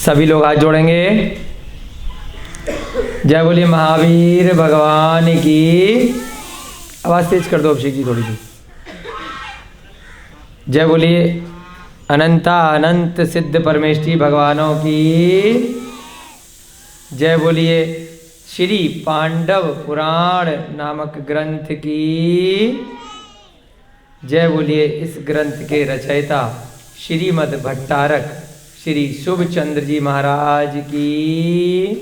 सभी लोग हाथ जोड़ेंगे। जय बोलिए महावीर भगवान की। आवाज़ तेज कर दो अभिषेक जी थोड़ी सी। जय बोलिए अनंता अनंत सिद्ध परमेष्ठी भगवानों की। जय बोलिए श्री पांडव पुराण नामक ग्रंथ की। जय बोलिए इस ग्रंथ के रचयिता श्रीमद् भट्टारक श्री शुभचंद्र जी महाराज की।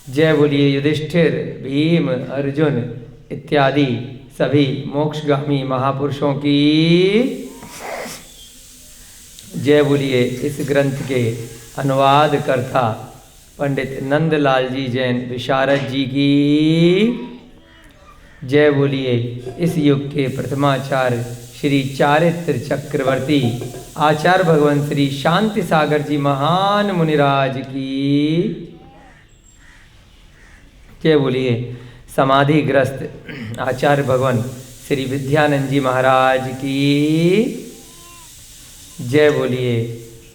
जय बोलिए युधिष्ठिर भीम अर्जुन इत्यादि सभी मोक्षगामी महापुरुषों की। जय बोलिए इस ग्रंथ के अनुवाद कर्ता पंडित नंदलाल जी जैन विशारद जी की। जय बोलिए इस युग के प्रथमाचार्य श्री चारित्र चक्रवर्ती आचार्य भगवान श्री शांति सागर जी महान मुनिराज की। जय बोलिए समाधिग्रस्त आचार्य भगवान श्री विद्यानंद जी महाराज की। जय बोलिए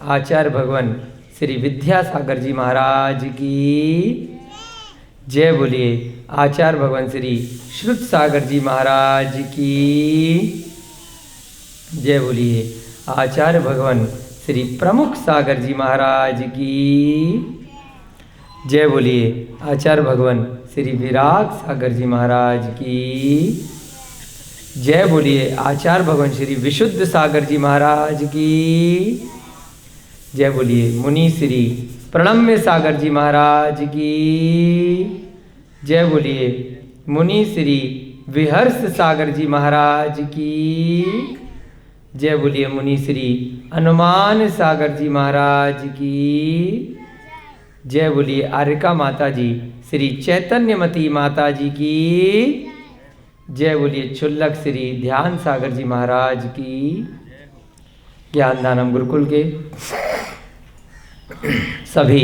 आचार्य भगवान श्री विद्यासागर जी महाराज की। जय बोलिए आचार्य भगवान श्री श्रुत सागर जी महाराज की। जय बोलिए आचार्य भगवान श्री प्रमुख सागर जी महाराज की। जय बोलिए आचार्य भगवान श्री विराग सागर जी महाराज की। जय बोलिए आचार्य भगवान श्री विशुद्ध सागर जी महाराज की। जय बोलिए मुनि श्री प्रणम्य सागर जी महाराज की। जय बोलिए मुनि श्री विहर्ष सागर जी महाराज की। जय बोलिए मुनि श्री हनुमान सागर जी महाराज की। जय बोलिए आर्यका माता जी श्री चैतन्यमती माता जी की। जय बोलिए क्षुल्लक श्री ध्यान सागर जी महाराज की। ज्ञानदानम गुरुकुल के सभी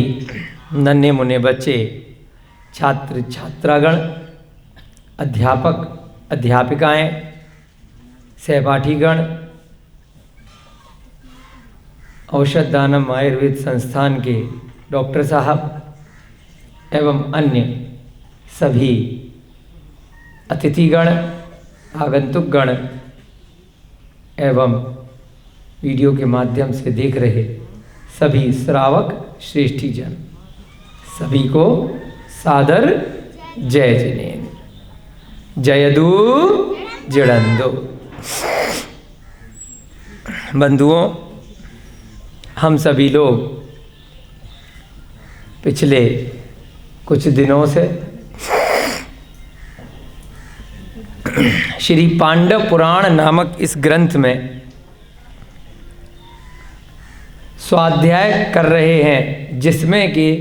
नन्हे मुन्ने बच्चे, छात्र छात्रागण, अध्यापक अध्यापिकाएं, सहपाठीगण, औषध दानम आयुर्वेद संस्थान के डॉक्टर साहब एवं अन्य सभी अतिथिगण, आगंतुकगण एवं वीडियो के माध्यम से देख रहे सभी श्रावक श्रेष्ठी जन, सभी को सादर जय जिनेन। जयदु जड़ंदो। बंधुओं, हम सभी लोग पिछले कुछ दिनों से श्री पांडव पुराण नामक इस ग्रंथ में स्वाध्याय कर रहे हैं, जिसमें कि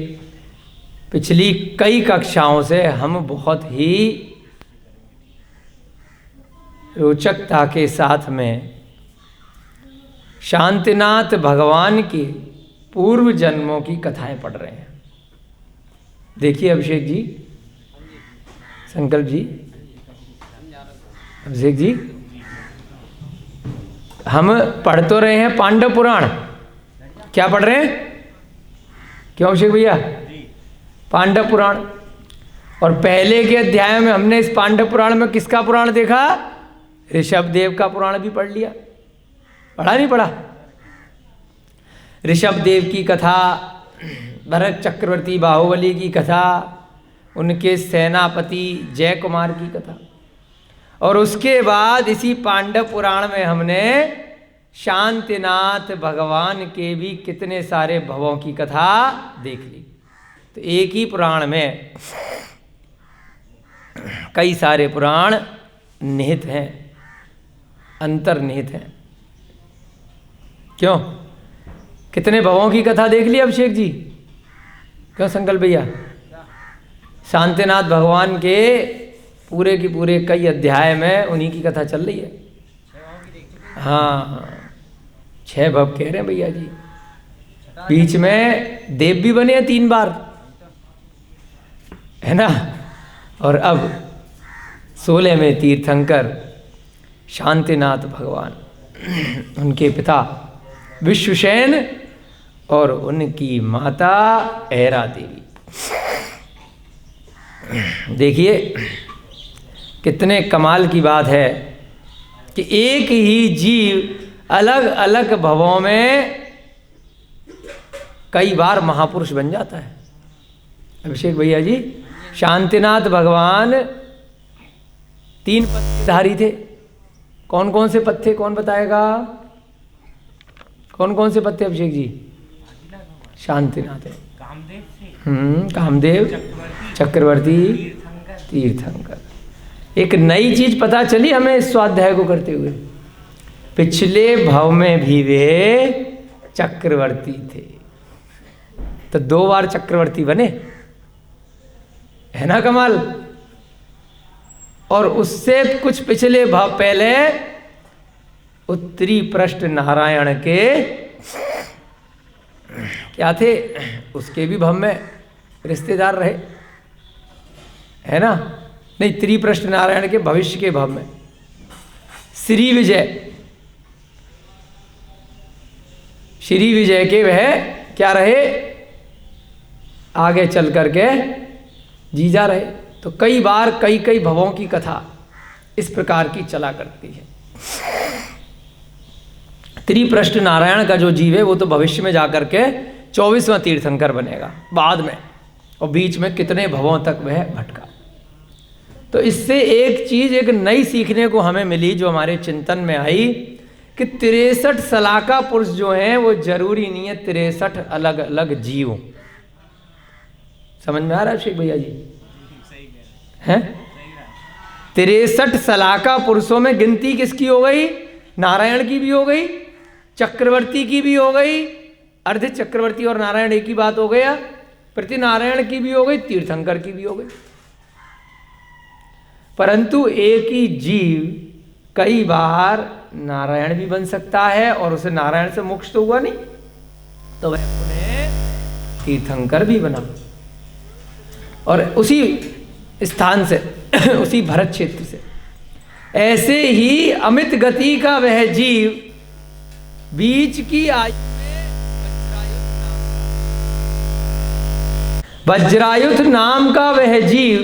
पिछली कई कक्षाओं से हम बहुत ही रोचकता के साथ में शांतिनाथ भगवान की पूर्व जन्मों की कथाएं पढ़ रहे हैं। देखिए अभिषेक जी, संकल्प जी, अभिषेक जी, हम पढ़ तो रहे हैं पांडव पुराण। क्या पढ़ रहे हैं? क्यों अभिषेक भैया? पांडव पुराण। और पहले के अध्याय में हमने इस पांडव पुराण में किसका पुराण देखा? ऋषभ देव का पुराण भी पढ़ लिया। पढ़ा नहीं पढ़ा? ऋषभ देव की कथा, भरत चक्रवर्ती बाहुबली की कथा, उनके सेनापति जय कुमार की कथा, और उसके बाद इसी पांडव पुराण में हमने शांतिनाथ भगवान के भी कितने सारे भवों की कथा देख ली। तो एक ही पुराण में कई सारे पुराण निहित हैं, अंतर्निहित हैं। क्यों? कितने भवों की कथा देख ली अभिषेक जी? क्यों संकल्प भैया? शांतिनाथ भगवान के पूरे की पूरे कई अध्याय में उन्हीं की कथा चल रही है। हाँ, 6 भव कह रहे हैं भैया जी। बीच में देव भी बने हैं 3 बार, है ना। और अब 16वें तीर्थंकर शांतिनाथ भगवान, उनके पिता विश्वसेन और उनकी माता ऐरा देवी। देखिए कितने कमाल की बात है कि एक ही जीव अलग अलग भवों में कई बार महापुरुष बन जाता है। अभिषेक भैया जी, शांतिनाथ भगवान 3 पत्तेधारी थे। कौन कौन से पत्ते, कौन बताएगा? कौन कौन से पत्ते अभिषेक जी? शांतिनाथ है, कामदेव, चक्रवर्ती, तीर्थंकर। एक नई चीज पता चली हमें इस स्वाध्याय को करते हुए, पिछले भव में भी वे चक्रवर्ती थे, तो 2 बार चक्रवर्ती बने, है ना कमाल। और उससे कुछ पिछले भाव पहले उत्तरी पृष्ठ नारायण के क्या थे, उसके भी भव में रिश्तेदार रहे, है ना? नहीं, त्रिपृष्ठ नारायण के भविष्य के भव में श्री विजय, श्री विजय के वह क्या रहे, आगे चल करके जीजा रहे। तो कई बार कई कई भवों की कथा इस प्रकार की चला करती है। त्रिपृष्ठ नारायण का जो जीव है वो तो भविष्य में जाकर के 24वां तीर्थंकर बनेगा बाद में, और बीच में कितने भवों तक वह भटका। तो इससे एक चीज, एक नई सीखने को हमें मिली, जो हमारे चिंतन में आई, कि 63 सलाका पुरुष जो हैं वो जरूरी नहीं है 63 अलग अलग जीव। समझ में आ रहा है शेख भैया जी? हैं 63 सलाका पुरुषों में गिनती किसकी हो गई? नारायण की भी हो गई, चक्रवर्ती की भी हो गई, अर्ध चक्रवर्ती और नारायण एक ही बात हो गया, प्रति नारायण की भी हो गई, तीर्थंकर की भी हो गई। परंतु एक ही जीव कई बार नारायण भी बन सकता है, और उसे नारायण से मोक्ष तो हुआ नहीं, तो वह उन्हें तीर्थंकर भी बना, और उसी स्थान से उसी भरत क्षेत्र से। ऐसे ही अमित गति का वह जीव बीच की आयु में वज्रायुध नाम का वह जीव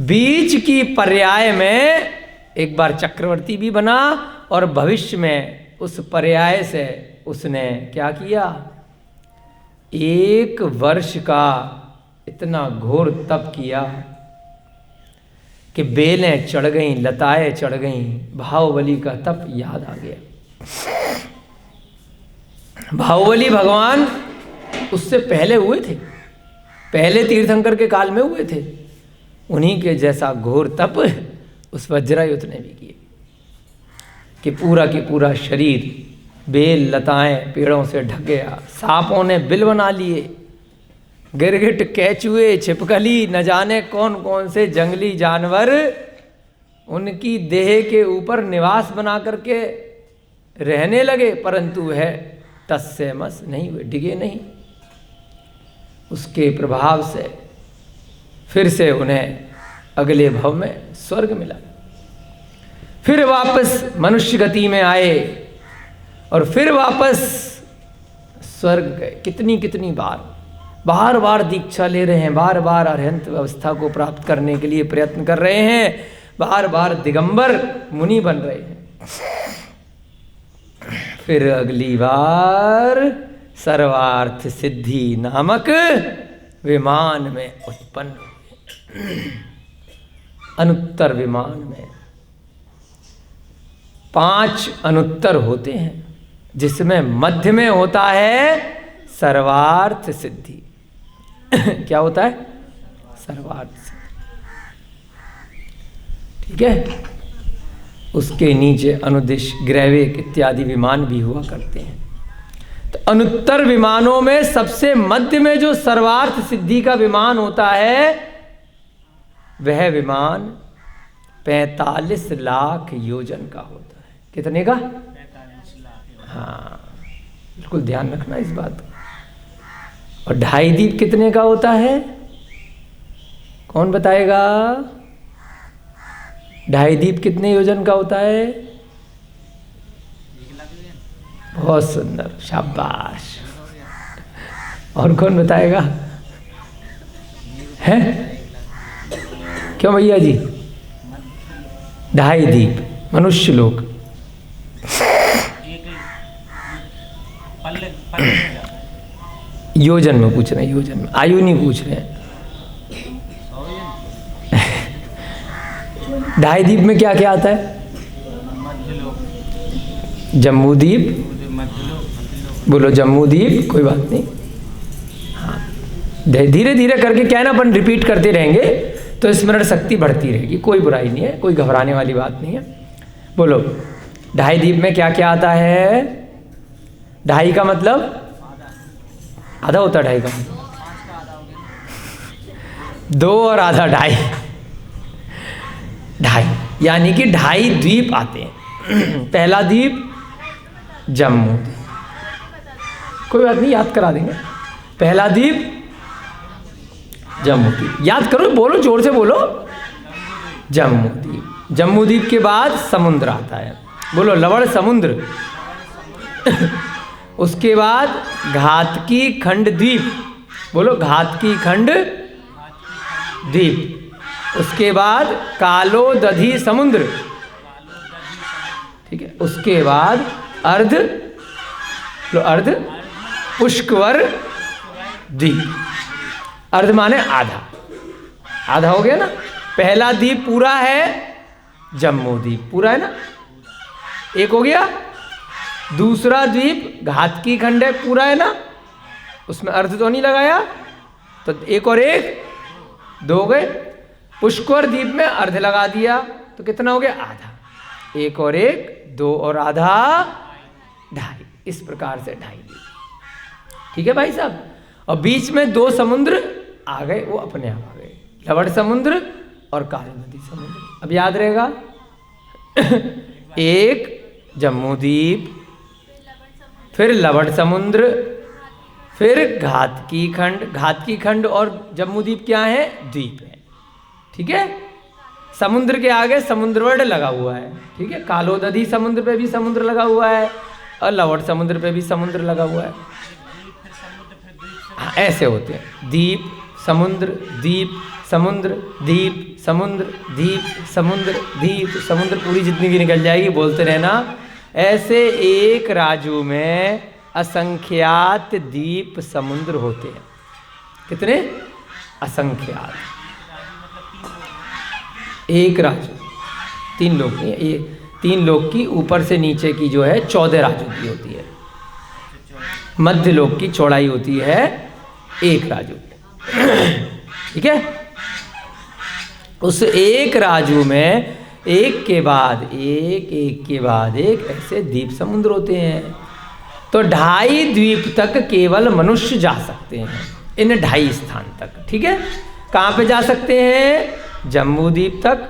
बीच की पर्याय में एक बार चक्रवर्ती भी बना, और भविष्य में उस पर्याय से उसने क्या किया, 1 वर्ष का इतना घोर तप किया कि बेलें चढ़ गईं, लताएं चढ़ गईं। बाहुबली का तप याद आ गया। बाहुबली भगवान उससे पहले हुए थे, पहले तीर्थंकर के काल में हुए थे। उन्हीं के जैसा घोर तप उस वज्रायुध ने भी किया कि पूरा की पूरा शरीर बेल लताएं पेड़ों से ढक गया, सांपों ने बिल बना लिए, गिरगिट, केचुए, छिपकली, न जाने कौन कौन से जंगली जानवर उनकी देह के ऊपर निवास बना करके रहने लगे, परंतु वह तस से मस नहीं हुए, डिगे नहीं। उसके प्रभाव से फिर से उन्हें अगले भव में स्वर्ग मिला, फिर वापस मनुष्य गति में आए, और फिर वापस स्वर्ग गए। कितनी कितनी बार बार दीक्षा ले रहे हैं, बार बार अरहंत अवस्था को प्राप्त करने के लिए प्रयत्न कर रहे हैं, बार बार दिगंबर मुनि बन रहे हैं। फिर अगली बार सर्वार्थ सिद्धि नामक विमान में उत्पन्न हुए। अनुत्तर विमान में 5 अनुत्तर होते हैं, जिसमें मध्य में होता है सर्वार्थ सिद्धि। क्या होता है? सर्वार्थ सिद्धि। ठीक है। उसके नीचे अनुदिश, ग्रैविक इत्यादि विमान भी हुआ करते हैं। तो अनुत्तर विमानों में सबसे मध्य में जो सर्वार्थ सिद्धि का विमान होता है, वह विमान 45 लाख योजन का होता है। कितने का? 45 लाख। हाँ, बिल्कुल ध्यान रखना इस बात का। और 2.5 दीप कितने का होता है? कौन बताएगा? 2.5 दीप कितने योजन का होता है? बहुत सुंदर, शाबाश। और कौन बताएगा? है क्यों भैया जी? 2.5 दीप, मनुष्य लोक। योजन में पूछ रहे हैं, योजन में, आयु नहीं पूछ रहे हैं। 2.5 दीप में क्या क्या आता है? जम्मू दीप, बोलो जम्मू दीप, कोई बात नहीं। हाँ, धीरे धीरे करके क्या है ना, अपन रिपीट करते रहेंगे तो स्मरण शक्ति बढ़ती रहेगी, कोई बुराई नहीं है, कोई घबराने वाली बात नहीं है। बोलो 2.5 दीप में क्या क्या आता है? 2.5 का मतलब आधा होता है, 2.5 का मतलब 2 और आधा 2.5, यानी कि 2.5 द्वीप आते हैं। पहला द्वीप जम्मू द्वीप, कोई बात नहीं, याद करा देंगे। पहला द्वीप जम्मू द्वीप, याद करो, बोलो जोर से बोलो, जम्मू द्वीप। जम्मू द्वीप के बाद समुद्र आता है, बोलो लवण समुद्र। उसके बाद घातकी खंड द्वीप, बोलो घातकी खंड द्वीप। उसके बाद कालोदधी समुद्र, ठीक है। उसके बाद अर्ध पुष्कर द्वीप। अर्ध माने आधा, आधा हो गया ना। पहला द्वीप पूरा है, जम्मू द्वीप पूरा है ना, एक हो गया। दूसरा द्वीप घातकी खंड है, पूरा है ना, उसमें अर्ध तो नहीं लगाया, तो एक और एक 2 हो गए। पुष्कर द्वीप में अर्ध लगा दिया तो कितना हो गया? आधा। एक और एक 2 और आधा 2.5, इस प्रकार से 2.5 द्वीप, ठीक है भाई साहब। और बीच में 2 समुद्र आ गए, वो अपने आप आ गए, लवण समुद्र और कालोदधी समुद्र। अब याद रहेगा एक जम्मू द्वीप, फिर लवण समुद्र, फिर घातकी खंड। घातकी खंड और जम्मू द्वीप क्या है? द्वीप है, ठीक है। समुद्र के आगे समुद्र वर्ड लगा हुआ है, ठीक है। कालोदधी समुद्र पे भी समुद्र लगा हुआ है और लवण समुद्र पे भी समुद्र लगा हुआ है। हाँ, ऐसे होते हैं, द्वीप समुद्र, द्वीप समुद्र, द्वीप समुद्र, द्वीप समुद्र, द्वीप समुद्र, पूरी जितनी भी निकल जाएगी बोलते रहना। ऐसे एक राजू में असंख्यात द्वीप समुद्र होते हैं। कितने? असंख्यात। एक राजू, 3 लोग नहीं, ये 3 लोग की ऊपर से नीचे की जो है 14 राजू की होती है। मध्य लोक की चौड़ाई होती है 1 राजू, ठीक है। उस एक राजू में एक के बाद एक, एक के बाद एक ऐसे द्वीप समुद्र होते हैं। तो 2.5 द्वीप तक केवल मनुष्य जा सकते हैं, इन 2.5 स्थान तक, ठीक है। कहाँ पे जा सकते हैं? जम्मू द्वीप तक।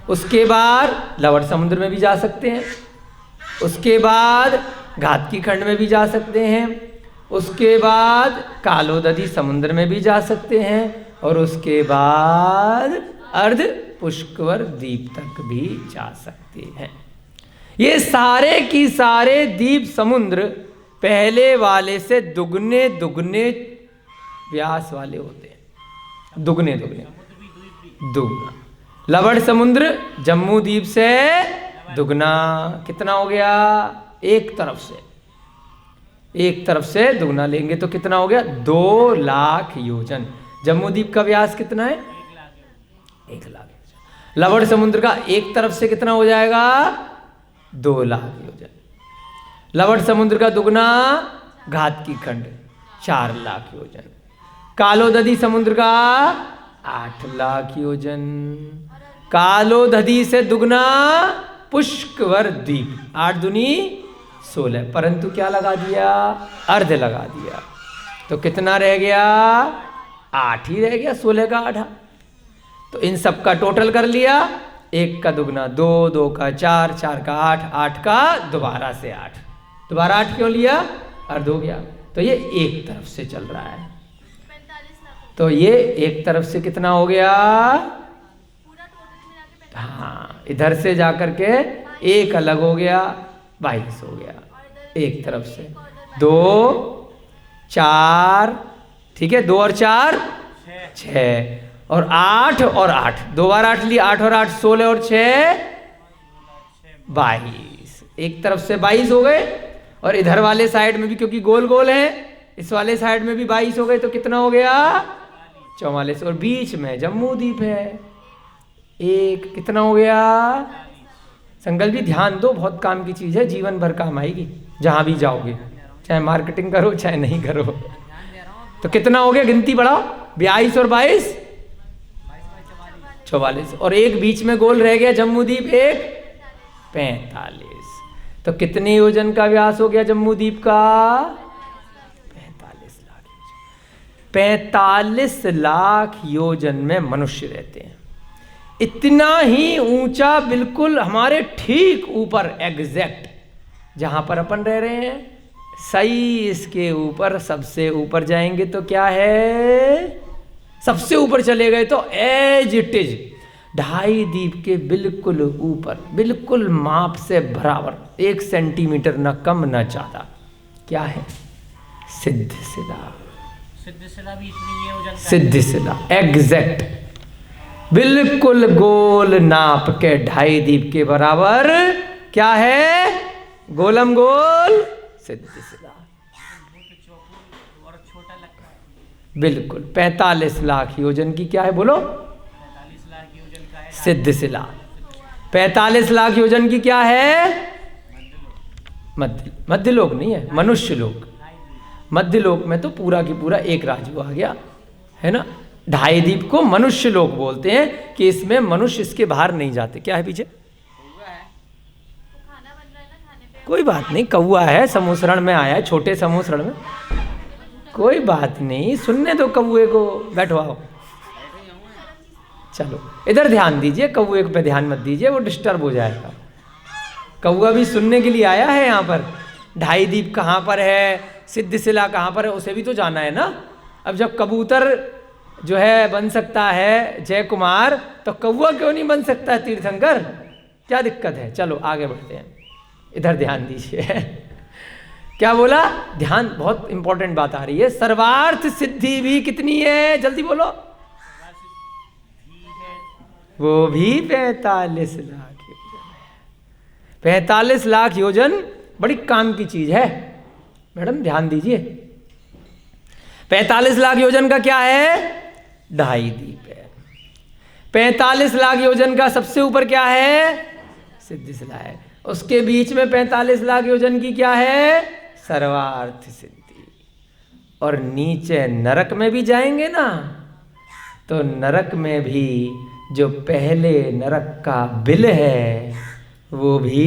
उसके बाद लवण समुद्र में भी जा सकते हैं। उसके बाद घातकी खंड में भी जा सकते हैं। उसके बाद कालोदधी समुद्र में भी जा सकते हैं। और उसके बाद अर्ध पुष्कर द्वीप तक भी जा सकते हैं। ये सारे की सारे द्वीप समुद्र पहले वाले से दुगने दुगने व्यास वाले होते हैं, दुगने दुगने, दुगना। लवण समुद्र जम्मू द्वीप से दुगना, कितना हो गया? एक तरफ से दुगना लेंगे तो कितना हो गया? 2 लाख योजन। जम्मू द्वीप का व्यास कितना है? 1 लाख योजन। लवण समुद्र का एक तरफ से कितना हो जाएगा? 2 लाख योजन। लवण समुद्र का दुगना घातकी खंड 4 लाख योजन। कालोदधी समुद्र का 8 लाख योजन। कालोदधी से दुगना पुष्कर द्वीप 8 दूनी 16, परंतु क्या लगा दिया? अर्ध लगा दिया, तो कितना रह गया? 8 ही रह गया, 16 का 8। तो इन सब का टोटल कर लिया, 1 का दुगना 2, 2 का 4, 4 का 8, 8 का दोबारा से 8। दोबारा 8 क्यों लिया? अर्ध हो गया। तो ये एक तरफ से चल रहा है, तो ये एक तरफ से कितना हो गया? हाँ, इधर से जाकर के एक अलग हो गया, 22 हो गया। एक तरफ से 2 4, ठीक है, 2 और 4 6, और 8 और 8, 2 बार 8 लिए, 8 और 8 16 और 6 22, एक तरफ से 22 हो गए, और इधर वाले साइड में भी क्योंकि गोल गोल है, इस वाले साइड में भी 22 हो गए, तो कितना हो गया 44, और बीच में जम्मू द्वीप है एक, कितना हो गया। संकल्प जी ध्यान दो, बहुत काम की चीज है, जीवन भर काम आएगी जहां भी जाओगे, चाहे मार्केटिंग करो चाहे नहीं करो। तो कितना हो गया, गिनती बढ़ाओ, 22 और 22 44, और एक बीच में गोल रह गया जम्मू द्वीप, एक 45, तो कितने योजन का व्यास हो गया जम्मू द्वीप का, 45 लाख योजन में मनुष्य रहते हैं। इतना ही ऊंचा, बिल्कुल हमारे ठीक ऊपर, एग्जैक्ट जहां पर अपन रह रहे हैं, सही इसके ऊपर, सबसे ऊपर जाएंगे तो क्या है, सबसे ऊपर चले गए तो एज इट इज 2.5 द्वीप के बिल्कुल ऊपर, बिल्कुल माप से बराबर, 1 सेंटीमीटर न कम न ज्यादा, क्या है, सिद्धशिला। सिद्धशिला भी इतनी है वजन का, सिद्धशिला एग्जैक्ट, बिल्कुल गोल नाप के 2.5 द्वीप के बराबर, क्या है, गोलम गोल सिद्धशिला, और छोटा लगता है, बिल्कुल 45 लाख योजन की क्या है, बोलो, 45 लाख योजन का है सिद्धशिला। 45 लाख योजन की क्या है, मध्य लोक नहीं है, मनुष्य लोक। मध्य लोक में तो पूरा की पूरा एक राज्य आ गया है ना। 2.5 द्वीप को मनुष्य लोक बोलते हैं कि इसमें मनुष्य इसके बाहर नहीं जाते। क्या है पीछे, कोई बात नहीं, कौआ है, समूसरण में आया है, छोटे समूसरण में, कोई बात नहीं, सुनने दो कौए को, बैठवाओ। चलो इधर ध्यान दीजिए, कौए पे ध्यान मत दीजिए, वो डिस्टर्ब हो जाएगा। कौआ भी सुनने के लिए आया है यहाँ पर। 2.5 द्वीप कहाँ पर है, सिद्धशिला कहाँ पर है, उसे भी तो जाना है ना। अब जब कबूतर जो है बन सकता है जय कुमार, तो कौआ क्यों नहीं बन सकता तीर्थंकर, क्या दिक्कत है। चलो आगे बढ़ते हैं, इधर ध्यान दीजिए। क्या बोला, ध्यान, बहुत इंपॉर्टेंट बात आ रही है। सर्वार्थ सिद्धि भी कितनी है, जल्दी बोलो, वो भी 45 लाख योजन है। 45 लाख योजन बड़ी काम की चीज है मैडम, ध्यान दीजिए। 45 लाख योजन का क्या है, 2.5 द्वीप है। 45 लाख योजन का सबसे ऊपर क्या है, सिद्धशिला है। उसके बीच में 45 लाख योजन की क्या है, सर्वार्थ सिद्धि। और नीचे नरक में भी जाएंगे ना, तो नरक में भी जो पहले नरक का बिल है वो भी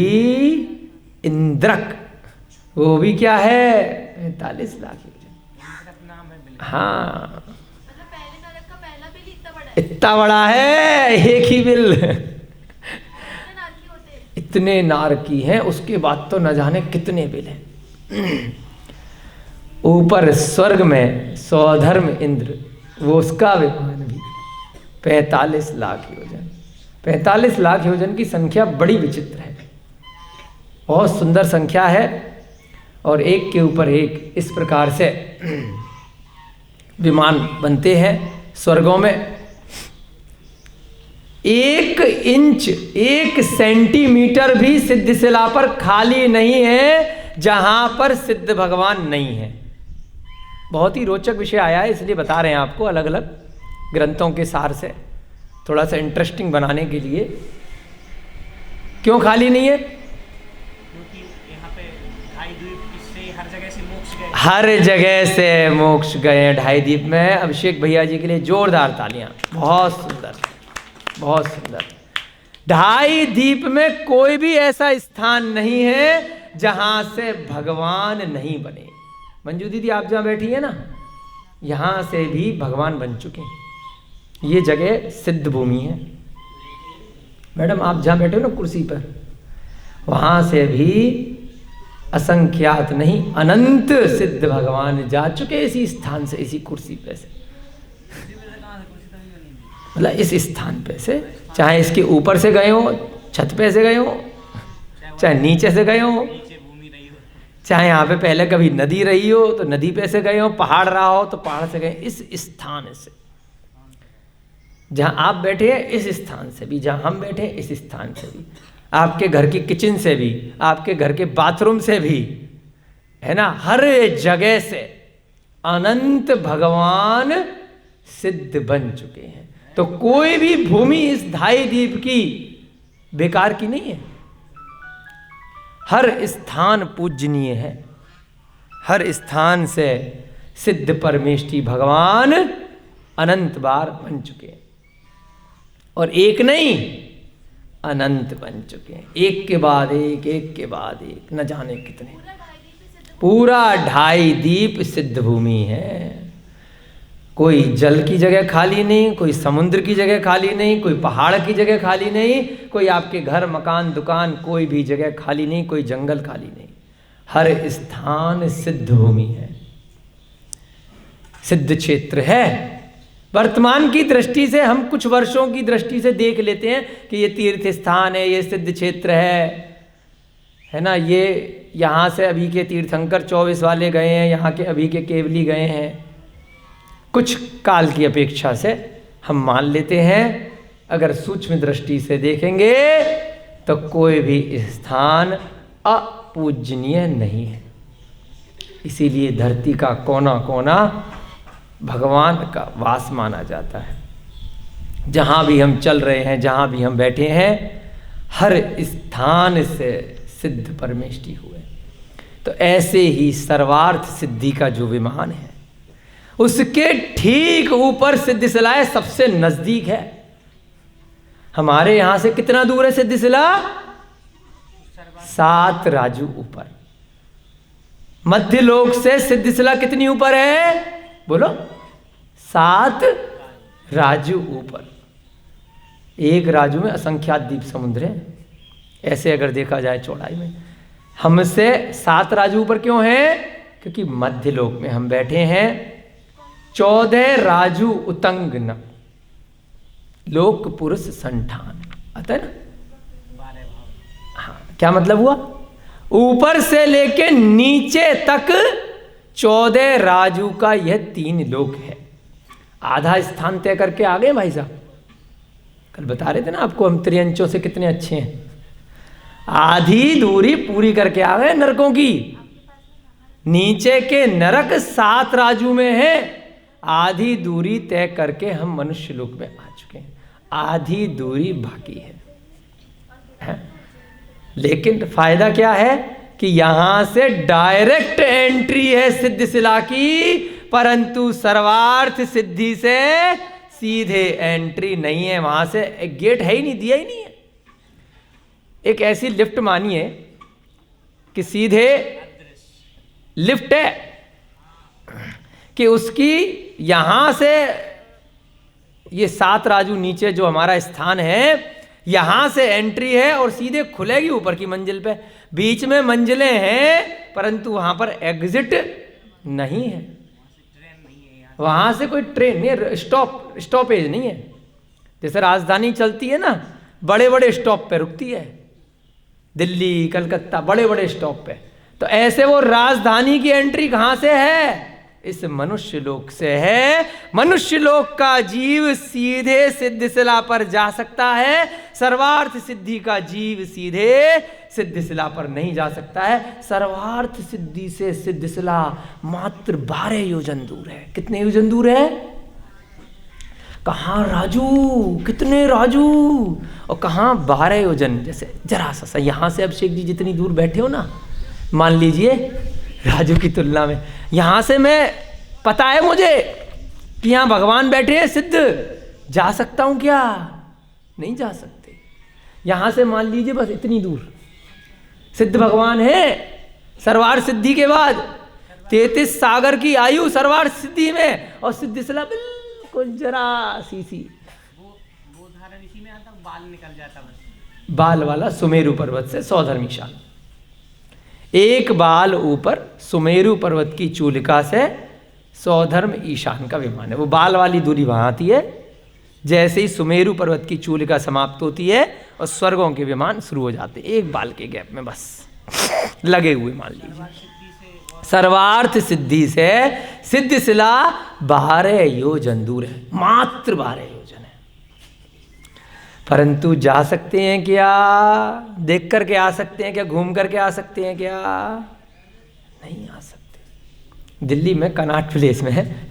इंद्रक, वो भी क्या है, 45 लाख योजन। हाँ, इतना बड़ा है एक ही बिल। इतने नारकी हैं, उसके बाद तो न जाने कितने बिल हैं। ऊपर स्वर्ग में सौधर्म इंद्र, वो उसका विमान भी 45 लाख योजन। 45 लाख योजन की संख्या बड़ी विचित्र है, बहुत सुंदर संख्या है। और एक के ऊपर एक इस प्रकार से विमान बनते हैं स्वर्गों में। 1 इंच 1 सेंटीमीटर भी सिद्धशिला पर खाली नहीं है जहां पर सिद्ध भगवान नहीं है। बहुत ही रोचक विषय आया है, इसलिए बता रहे हैं आपको, अलग अलग ग्रंथों के सार से थोड़ा सा इंटरेस्टिंग बनाने के लिए। क्यों खाली नहीं है, क्योंकि यहाँ पे 2.5 द्वीप इससे हर जगह से मोक्ष गए, हर जगह से मोक्ष गए 2.5 द्वीप में। अभिषेक भैया जी के लिए जोरदार तालियां, बहुत सुंदर, बहुत सुंदर। 2.5 द्वीप में कोई भी ऐसा स्थान नहीं है जहां से भगवान नहीं बने। मंजू दीदी आप जहां बैठी है ना, यहां से भी भगवान बन चुके हैं। ये जगह सिद्ध भूमि है। मैडम आप जहां बैठे हो ना कुर्सी पर, वहां से भी असंख्यात नहीं अनंत सिद्ध भगवान जा चुके इसी स्थान से, इसी कुर्सी पे से, मतलब इस स्थान पे से। चाहे इसके ऊपर से गए हो, छत पे से गए हो, चाहे नीचे से गए हो, चाहे यहाँ पे पहले कभी नदी रही हो तो नदी पे से गए हो, पहाड़ रहा हो तो पहाड़ से गए। इस स्थान से जहाँ आप बैठे हैं, इस स्थान से भी, जहाँ हम बैठे हैं इस स्थान से भी, आपके घर की किचन से भी, आपके घर के बाथरूम से भी, है ना, हर जगह से अनंत भगवान सिद्ध बन चुके हैं। तो कोई भी भूमि इस धाई दीप की बेकार की नहीं है। हर स्थान पूजनीय है, हर स्थान से सिद्ध परमेष्ठी भगवान अनंत बार बन चुके हैं, और एक नहीं अनंत बन चुके हैं, एक के बाद एक, एक के बाद एक, न जाने कितने। पूरा ढाई दीप सिद्ध भूमि है। कोई जल की जगह खाली नहीं, कोई समुद्र की जगह खाली नहीं, कोई पहाड़ की जगह खाली नहीं, कोई आपके घर मकान दुकान कोई भी जगह खाली नहीं, कोई जंगल खाली नहीं। हर स्थान सिद्ध भूमि है, सिद्ध क्षेत्र है। वर्तमान की दृष्टि से हम कुछ वर्षों की दृष्टि से देख लेते हैं कि ये तीर्थ स्थान है, ये सिद्ध क्षेत्र है ना। ये यहाँ से अभी के तीर्थंकर 24 वाले गए हैं, यहाँ के अभी के केवली गए हैं। कुछ काल की अपेक्षा से हम मान लेते हैं। अगर सूक्ष्म दृष्टि से देखेंगे तो कोई भी स्थान अपूजनीय नहीं है। इसीलिए धरती का कोना कोना भगवान का वास माना जाता है। जहाँ भी हम चल रहे हैं, जहाँ भी हम बैठे हैं, हर स्थान से सिद्ध परमेष्ठी हुए। तो ऐसे ही सर्वार्थ सिद्धि का जो विमान है, उसके ठीक ऊपर सिद्धिशिलाएं सबसे नजदीक है। हमारे यहां से कितना दूर है सिद्धिशिला? 7 राजू ऊपर। मध्य लोक से सिद्धिशिला कितनी ऊपर है? बोलो। 7 राजू ऊपर। एक राजू में असंख्यात द्वीप समुद्र है, ऐसे अगर देखा जाए चौड़ाई में। हमसे 7 राजू ऊपर क्यों है? क्योंकि मध्य लोक में हम बैठे हैं। 14 राजू उतंग न, लोक पुरुष संठान, आता है ना। हाँ, क्या मतलब हुआ? ऊपर से लेके नीचे तक 14 राजू का यह 3 लोक है। आधा स्थान तय करके आ गए भाई साहब। कल बता रहे थे ना आपको हम त्रियंचों से कितने अच्छे हैं। आधी दूरी पूरी करके आ गए नरकों की। नीचे के नरक 7 राजू में है। आधी दूरी तय करके हम मनुष्य लोक में आ चुके हैं, आधी दूरी बाकी है। लेकिन फायदा क्या है कि यहां से डायरेक्ट एंट्री है सिद्धिशिला की, परंतु सर्वार्थ सिद्धि से सीधे एंट्री नहीं है। वहां से एक गेट है ही नहीं, दिया ही नहीं है। एक ऐसी लिफ्ट मानिए कि सीधे लिफ्ट है कि उसकी यहां से ये 7 राजू नीचे जो हमारा स्थान है, यहां से एंट्री है और सीधे खुलेगी ऊपर की मंजिल पे। बीच में मंजिलें हैं परंतु वहां पर एग्जिट नहीं है। वहां से कोई ट्रेन नहीं, स्टॉपेज नहीं है। जैसे राजधानी चलती है ना, बड़े बड़े स्टॉप पे रुकती है, दिल्ली कलकत्ता बड़े बड़े स्टॉप पे। तो ऐसे वो राजधानी की एंट्री कहां से है? इस मनुष्य लोक से है। मनुष्य लोक का जीव सीधे सिद्धिशिला पर जा सकता है, सर्वार्थ सिद्धि का जीव सीधे सिद्धिशिला पर नहीं जा सकता है। सर्वार्थ सिद्धि से सिद्धिशिला मात्र 12 योजन दूर है। कितने योजन दूर है? कहाँ राजू, कितने राजू, और कहाँ 12 योजन। जैसे जरा सा यहाँ से अभिषेक जी जितनी दूर बैठे हो ना, मान लीजिए राजू की तुलना में, यहाँ से मैं पता है मुझे कि यहाँ भगवान बैठे हैं सिद्ध, जा सकता हूँ क्या? नहीं जा सकते। यहाँ से मान लीजिए बस इतनी दूर सिद्ध भगवान है। सर्वार्थ सिद्धि के बाद 33 सागर की आयु सर्वार्थ सिद्धि में, और सिद्धिशिला बिल्कुल जरा सी वो धारण इसी में आता, बाल निकल जाता बस। बाल वाला सुमेरु पर्वत से 100 धर्म ईशान, एक बाल ऊपर सुमेरु पर्वत की चूलिका से 100 धर्म ईशान का विमान है। वो बाल वाली दूरी वहाँ आती है। जैसे ही सुमेरु पर्वत की चूलिका समाप्त होती है और स्वर्गों के विमान शुरू हो जाते हैं, एक बाल के गैप में बस लगे हुए, मान लीजिए। सर्वार्थ सिद्धि से सिद्ध शिला 12 योजन दूर है, मात्र 12 योजन है। परंतु जा सकते हैं क्या? देख करके आ सकते हैं क्या? घूम करके आ सकते हैं क्या? नहीं आ सकते। दिल्ली में कनॉट प्लेस में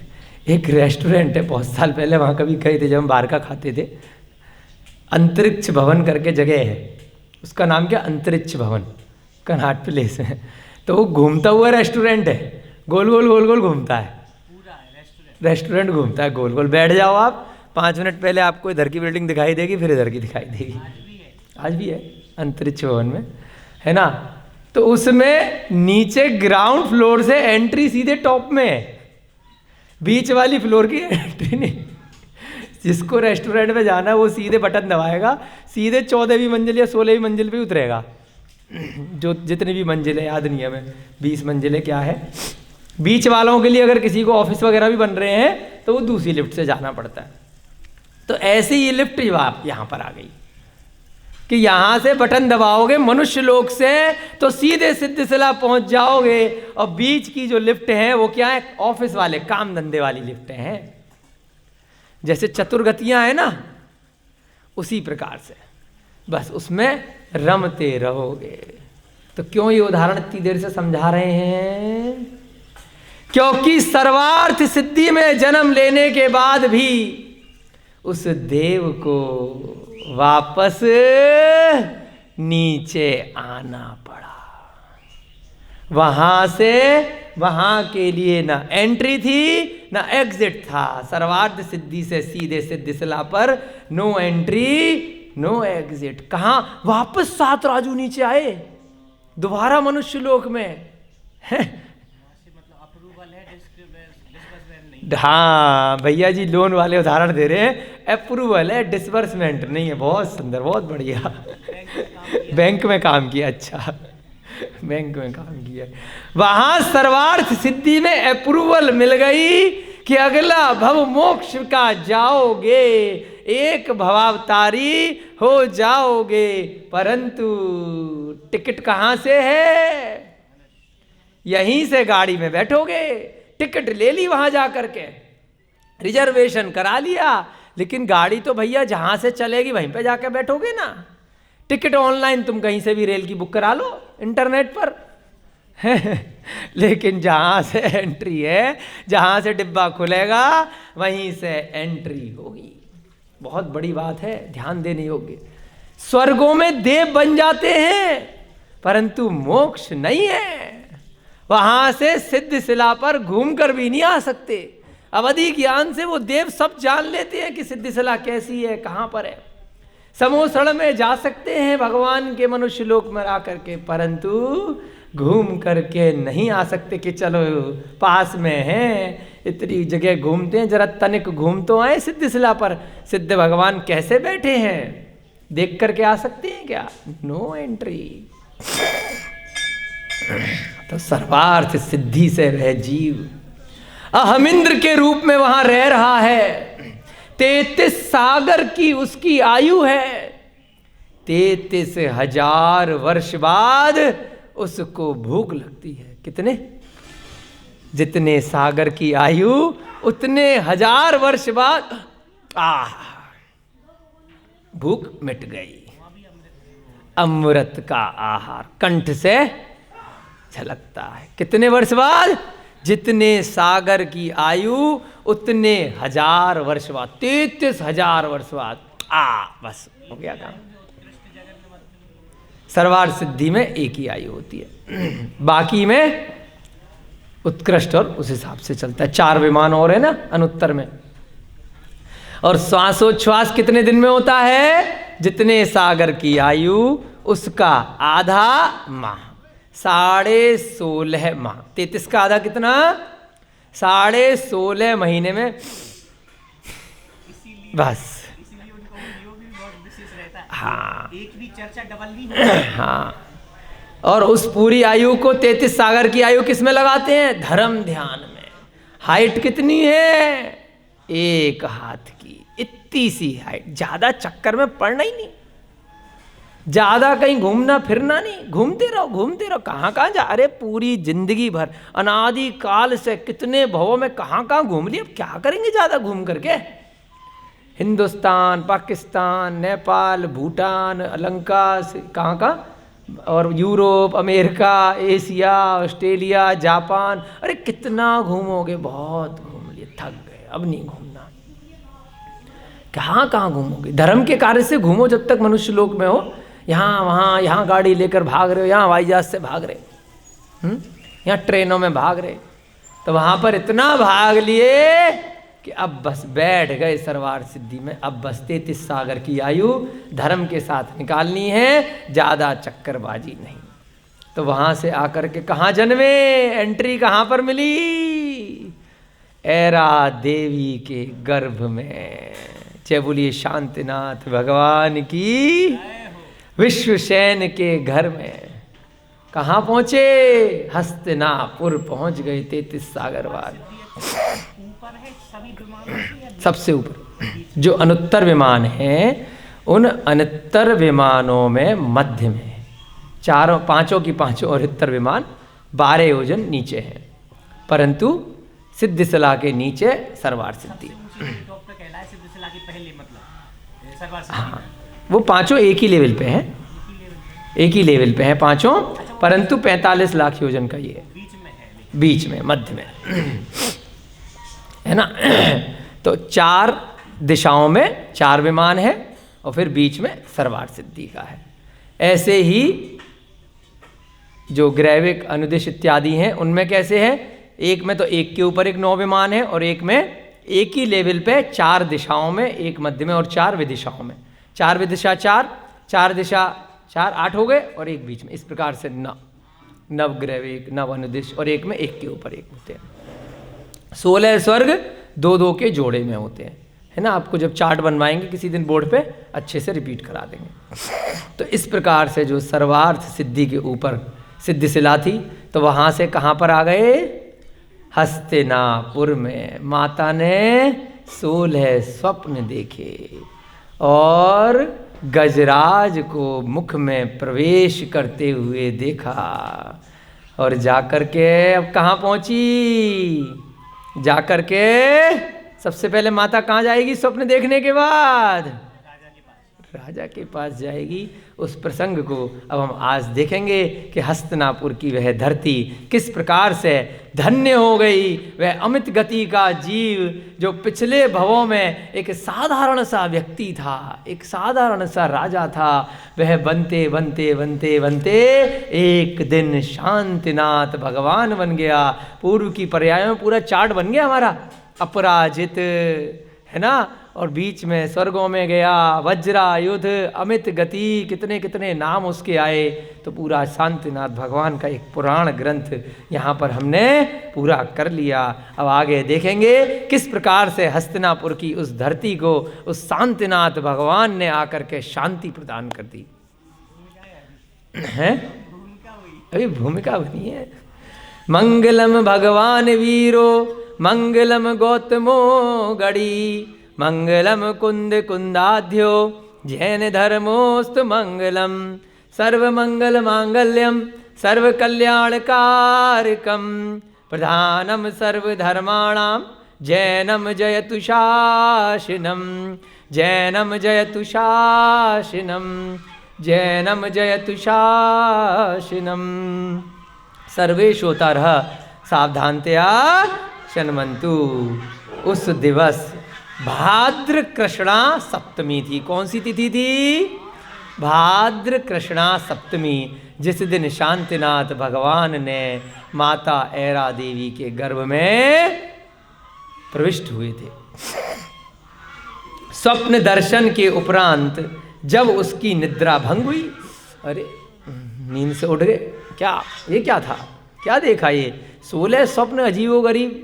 एक रेस्टोरेंट है, बहुत साल पहले वहाँ कभी गए थे जब हम बाहर का खाते थे। अंतरिक्ष भवन करके जगह है, उसका नाम क्या? अंतरिक्ष भवन, कनॉट प्लेस में। तो वो घूमता हुआ रेस्टोरेंट है, गोल गोल गोल गोल घूमता है, पूरा रेस्टोरेंट घूमता है गोल गोल। बैठ जाओ आप, 5 मिनट पहले आपको इधर की बिल्डिंग दिखाई देगी, फिर इधर की दिखाई देगी। आज भी है अंतरिक्ष भवन में, है ना। तो उसमें नीचे ग्राउंड फ्लोर से एंट्री सीधे टॉप में है, बीच वाली फ्लोर की एंट्री नहीं। जिसको रेस्टोरेंट में जाना है वो सीधे बटन दबाएगा, सीधे 14वीं मंजिल या 16वीं मंजिल पे उतरेगा। जो जितनी भी मंजिल है याद नहीं है हमें, 20 मंजिलें क्या है। बीच वालों के लिए अगर किसी को ऑफिस वगैरह भी बन रहे हैं तो वो दूसरी लिफ्ट से जाना पड़ता है। तो ऐसे ही ये लिफ्ट यहाँ पर आ गई कि यहाँ से बटन दबाओगे मनुष्य लोक से तो सीधे सिद्धशिला पहुँच जाओगे। और बीच की जो लिफ्ट है वो क्या है? ऑफिस वाले काम धंधे वाली लिफ्ट हैं, जैसे चतुर्गतियाँ हैं ना, उसी प्रकार से बस उसमें रमते रहोगे। तो क्यों ये उदाहरण इतनी देर से समझा रहे हैं? क्योंकि सर्वार्थ सिद्धि में जन्म लेने के बाद भी उस देव को वापस नीचे आना पड़ा। वहां से वहां के लिए ना एंट्री थी ना एग्जिट था। सर्वार्थ सिद्धि से सीधे सिद्धशिला पर नो एंट्री नो एग्जिट। कहाँ? वापस 7 राजू नीचे आए दोबारा मनुष्य लोक में। मतलब अप्रूवल है, डिस्बर्समेंट नहीं। हाँ भैया जी लोन वाले उदाहरण दे रहे हैं, अप्रूवल है डिसबर्समेंट नहीं है। बहुत सुंदर, बहुत बढ़िया। बैंक में काम किया, अच्छा बैंक में काम किया। वहां सर्वार्थ सिद्धि में अप्रूवल मिल गई कि अगला भव मोक्ष का जाओगे, एक भवावतारी हो जाओगे। परंतु टिकट कहाँ से है? यहीं से गाड़ी में बैठोगे, टिकट ले ली वहां जा करके, रिजर्वेशन करा लिया, लेकिन गाड़ी तो भैया जहां से चलेगी वहीं पे जाकर बैठोगे ना। टिकट ऑनलाइन तुम कहीं से भी रेल की बुक करा लो इंटरनेट पर लेकिन जहां से एंट्री है, जहां से डिब्बा खुलेगा वहीं से एंट्री होगी। बहुत बड़ी बात है, ध्यान देने योग्य। स्वर्गों में देव बन जाते हैं परंतु मोक्ष नहीं है। वहां से सिद्धशिला पर घूम कर भी नहीं आ सकते। अवधि ज्ञान से वो देव सब जान लेते हैं कि सिद्धशिला कैसी है, कहां पर है। समोसण में जा सकते हैं भगवान के मनुष्य लोक में आकर के, परंतु घूम करके नहीं आ सकते कि चलो पास में है, इतनी जगह घूमते हैं, जरा तनिक घूम तो आए सिद्धशिला पर। सिद्ध भगवान कैसे बैठे हैं देख करके आ सकते हैं क्या? No entry. तो सर्वार्थ सिद्धि से वह जीव अहमिंद्र के रूप में वहां रह रहा है। 33 सागर की उसकी आयु है। 33,000 वर्ष बाद उसको भूख लगती है। कितने? जितने सागर की आयु उतने 1000 वर्ष बाद भूख मिट गई। अमृत का आहार कंठ से झलकता है। कितने वर्ष बाद? जितने सागर की आयु उतने 1000 वर्ष बाद, 33,000 वर्ष बाद। बस हो गया काम। सर्वार्थ सिद्धि में एक ही आयु होती है, बाकी में उत्कृष्ट और उस हिसाब से चलता है। 4 विमान और है ना अनुत्तर में। और श्वासोच्छ्वास कितने दिन में होता है? जितने सागर की आयु उसका आधा माह, 16.5 माह। 33 का आधा कितना? 16.5 महीने में बस। इसीलिए उनका योग भी बहुत विशेष रहता है। हाँ एक भी चर्चा डबल नहीं होती। हाँ। और उस पूरी आयु को 33 सागर की आयु किस में लगाते हैं? धर्म ध्यान में। हाइट कितनी है? 1 हाथ की, इतनी सी हाइट। ज्यादा चक्कर में पड़ना ही नहीं। ज़्यादा कहीं घूमना फिरना नहीं, घूमते रहो। कहाँ कहाँ जा, अरे पूरी जिंदगी भर अनादि काल से कितने भवों में कहाँ कहाँ घूम लिए, अब क्या करेंगे ज़्यादा घूम करके। हिंदुस्तान, पाकिस्तान, नेपाल, भूटान, लंका, कहाँ कहाँ, और Europe, America, Asia, Australia, Japan, अरे कितना घूमोगे, बहुत घूम लिए, थक गए, अब नहीं घूमना। कहाँ कहाँ घूमोगे, धर्म के कार्य से घूमो जब तक मनुष्य लोक में हो। यहाँ वहाँ, यहाँ गाड़ी लेकर भाग रहे हो, यहाँ हवाई जहाज से भाग रहे, यहाँ ट्रेनों में भाग रहे, तो वहाँ पर इतना भाग लिए कि अब बस बैठ गए सरवार सिद्धि में। अब बस 33 सागर की आयु धर्म के साथ निकालनी है, ज़्यादा चक्करबाजी नहीं। तो वहाँ से आकर के कहाँ जन्मे, एंट्री कहाँ पर मिली, ऐरा देवी के गर्भ में। जय बोलिए शांतिनाथ भगवान की। विश्वसेन के घर में कहाँ पहुँचे, हस्तिनापुर पहुँच गए 33 सागर बाद। ऊपर है सभी विमानों से, सबसे ऊपर जो अनुत्तर विमान हैं, उन अनुत्तर विमानों में मध्य में चारों, पांचों की पांचों अनुत्तर विमान 12 योजन नीचे हैं, परंतु सिद्धिशिला के नीचे सरवार सिद्धि। डॉक्टर कहलाए सिद्धिशिला की पहले, मतलब सरवार सिद्धि। हाँ, वो पांचों एक ही लेवल पे हैं, एक ही लेवल पे हैं पांचों, परंतु 45 लाख योजन का ये बीच में है, बीच में मध्य में है ना। तो 4 दिशाओं में 4 विमान है और फिर बीच में सरवार सिद्धि का है। ऐसे ही जो ग्रैविक, अनुदिश इत्यादि हैं उनमें कैसे है, एक में तो एक के ऊपर एक 9 विमान है और एक में एक ही लेवल पे 4 दिशाओं में, एक मध्य में और 4 विदिशाओं में। 4 विदिशा 4 दिशा 4, 8 हो गए और एक बीच में। इस प्रकार से नव ग्रैविक, नव अनुदिश और एक में एक के ऊपर एक होते हैं। 16 स्वर्ग 2-2 के जोड़े में होते हैं, है ना। आपको जब चार्ट बनवाएंगे किसी दिन बोर्ड पे, अच्छे से रिपीट करा देंगे। तो इस प्रकार से जो सर्वार्थ सिद्धि के ऊपर सिद्धिशिला थी, तो वहाँ से कहाँ पर आ गए, हस्तिनापुर में। माता ने 16 स्वप्न देखे और गजराज को मुख में प्रवेश करते हुए देखा, और जाकर के अब कहाँ पहुँची, जाकर के सबसे पहले माता कहाँ जाएगी स्वप्न देखने के बाद, राजा के पास जाएगी। उस प्रसंग को अब हम आज देखेंगे कि हस्तिनापुर की वह धरती किस प्रकार से धन्य हो गई। वह अमित गति का जीव जो पिछले भवों में एक साधारण सा व्यक्ति था, एक साधारण सा राजा था, वह बनते बनते बनते बनते एक दिन शांतिनाथ भगवान बन गया। पूर्व की पर्यायों में पूरा चार्ट बन गया हमारा, अपराजित, है ना, और बीच में स्वर्गों में गया, वज्रायुध, अमित गति, कितने कितने नाम उसके आए। तो पूरा शांतिनाथ भगवान का एक पुराण ग्रंथ यहाँ पर हमने पूरा कर लिया। अब आगे देखेंगे किस प्रकार से हस्तिनापुर की उस धरती को उस शांतिनाथ भगवान ने आकर के शांति प्रदान कर दी है। अभी भूमिका बनी है। मंगलम भगवान वीरो, मंगलम गौतमो गढ़ी, मंगलम कुंद कुंदाध्यो, जैन धर्मोस्तु मंगलम, सर्वमंगल मांगल्यम सर्वकल्याणकारकम, प्रधानम सर्वधर्माणाम जैनम जयतु शासनम, जैनम जयतु शासनम, जैनम जयतु शासनम। सर्वेशोतरः सावधानतया शन्वन्तु। उस दिवस भाद्र कृष्णा सप्तमी थी। कौन सी तिथि थी? भाद्र कृष्णा सप्तमी, जिस दिन शांतिनाथ भगवान ने माता ऐरा देवी के गर्भ में प्रविष्ट हुए थे। स्वप्न दर्शन के उपरांत जब उसकी निद्रा भंग हुई, अरे नींद से उठ गए, क्या ये क्या था, क्या देखा ये 16 स्वप्न अजीबोगरीब,